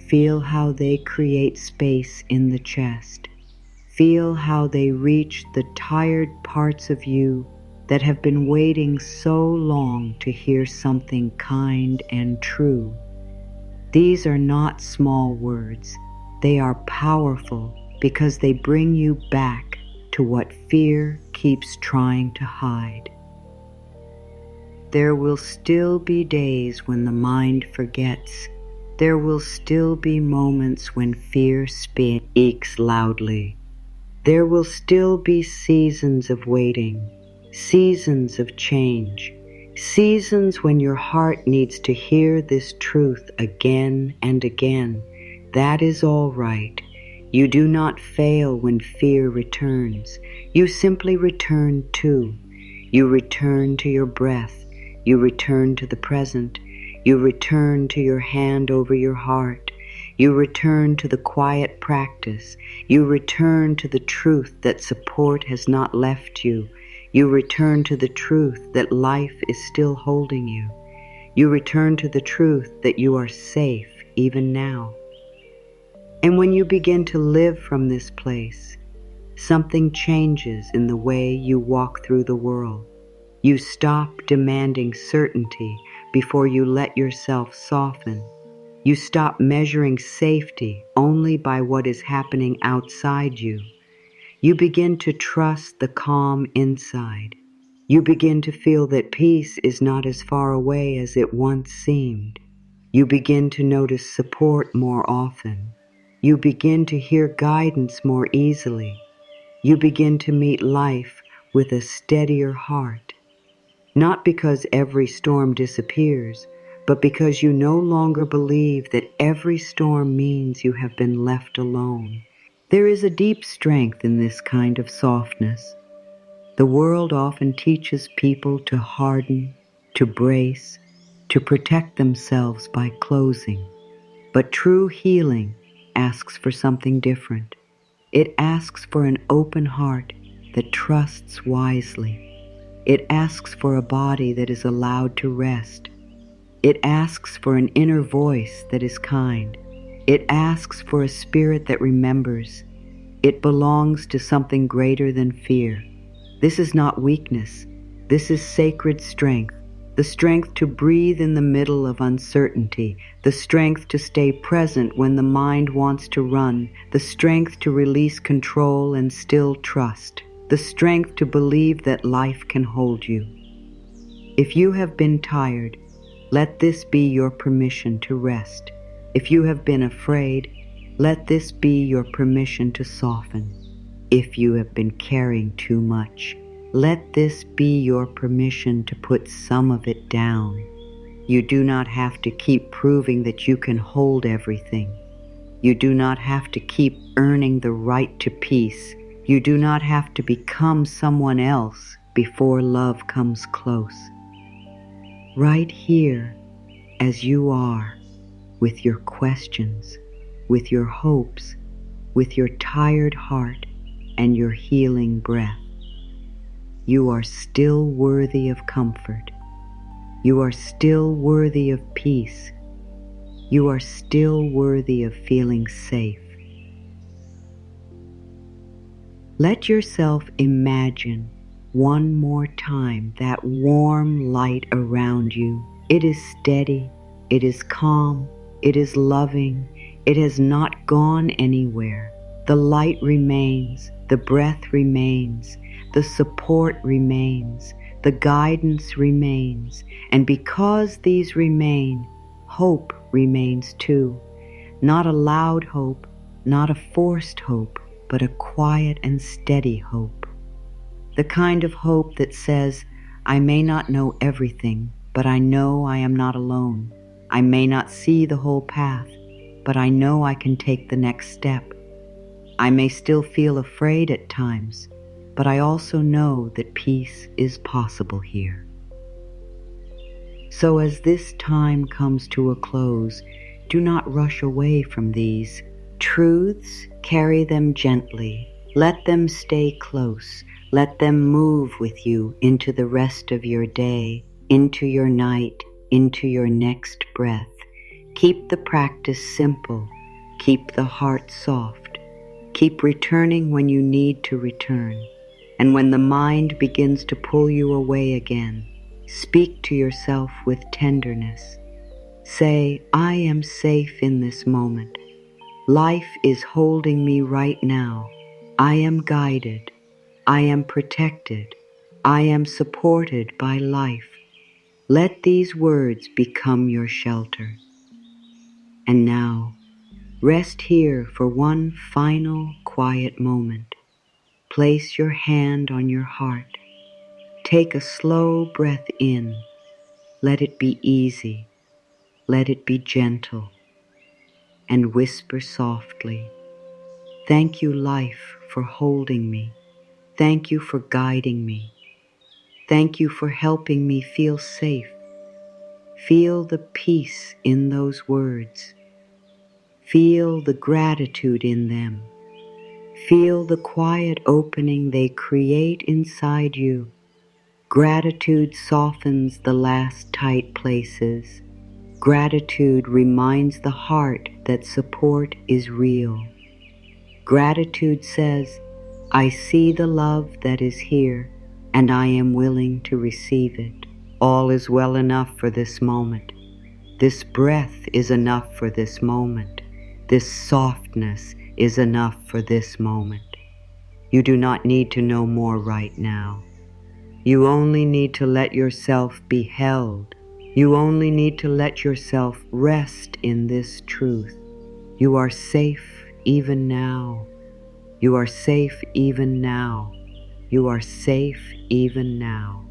S1: Feel how they create space in the chest. Feel how they reach the tired parts of you that have been waiting so long to hear something kind and true. These are not small words. They are powerful because they bring you back to what fear keeps trying to hide. There will still be days when the mind forgets. There will still be moments when fear speaks loudly. There will still be seasons of waiting, seasons of change, seasons when your heart needs to hear this truth again and again. That is all right. You do not fail when fear returns. You simply return too. You return to your breath. You return to the present. You return to your hand over your heart. You return to the quiet practice. You return to the truth that support has not left you. You return to the truth that life is still holding you. You return to the truth that you are safe even now. And when you begin to live from this place, something changes in the way you walk through the world. You stop demanding certainty before you let yourself soften. You stop measuring safety only by what is happening outside you. You begin to trust the calm inside. You begin to feel that peace is not as far away as it once seemed. You begin to notice support more often. You begin to hear guidance more easily. You begin to meet life with a steadier heart. Not because every storm disappears, but because you no longer believe that every storm means you have been left alone. There is a deep strength in this kind of softness. The world often teaches people to harden, to brace, to protect themselves by closing. But true healing asks for something different. It asks for an open heart that trusts wisely. It asks for a body that is allowed to rest. It asks for an inner voice that is kind. It asks for a spirit that remembers. It belongs to something greater than fear. This is not weakness. This is sacred strength. The strength to breathe in the middle of uncertainty. The strength to stay present when the mind wants to run. The strength to release control and still trust. The strength to believe that life can hold you. If you have been tired, let this be your permission to rest. If you have been afraid, let this be your permission to soften. If you have been carrying too much, let this be your permission to put some of it down. You do not have to keep proving that you can hold everything. You do not have to keep earning the right to peace. You do not have to become someone else before love comes close. Right here, as you are, with your questions, with your hopes, with your tired heart and your healing breath, you are still worthy of comfort. You are still worthy of peace. You are still worthy of feeling safe. Let yourself imagine one more time that warm light around you. It is steady, it is calm, it is loving, it has not gone anywhere. The light remains, the breath remains, the support remains, the guidance remains, and because these remain, hope remains too. Not a loud hope, not a forced hope, but a quiet and steady hope. The kind of hope that says, I may not know everything, but I know I am not alone. I may not see the whole path, but I know I can take the next step. I may still feel afraid at times, but I also know that peace is possible here. So as this time comes to a close, do not rush away from these truths. Carry them gently. Let them stay close. Let them move with you into the rest of your day, into your night, into your next breath. Keep the practice simple. Keep the heart soft. Keep returning when you need to return. And when the mind begins to pull you away again, speak to yourself with tenderness. Say, I am safe in this moment. Life is holding me right now. I am guided. I am protected. I am supported by life. Let these words become your shelter. And now, rest here for one final quiet moment. Place your hand on your heart. Take a slow breath in. Let it be easy. Let it be gentle. And whisper softly, thank you, life, for holding me. Thank you for guiding me. Thank you for helping me feel safe. Feel the peace in those words. Feel the gratitude in them. Feel the quiet opening they create inside you. Gratitude softens the last tight places. Gratitude reminds the heart that support is real. Gratitude says, I see the love that is here, and I am willing to receive it. All is well enough for this moment. This breath is enough for this moment. This softness is enough for this moment. You do not need to know more right now. You only need to let yourself be held. You only need to let yourself rest in this truth. You are safe even now. You are safe even now. You are safe even now.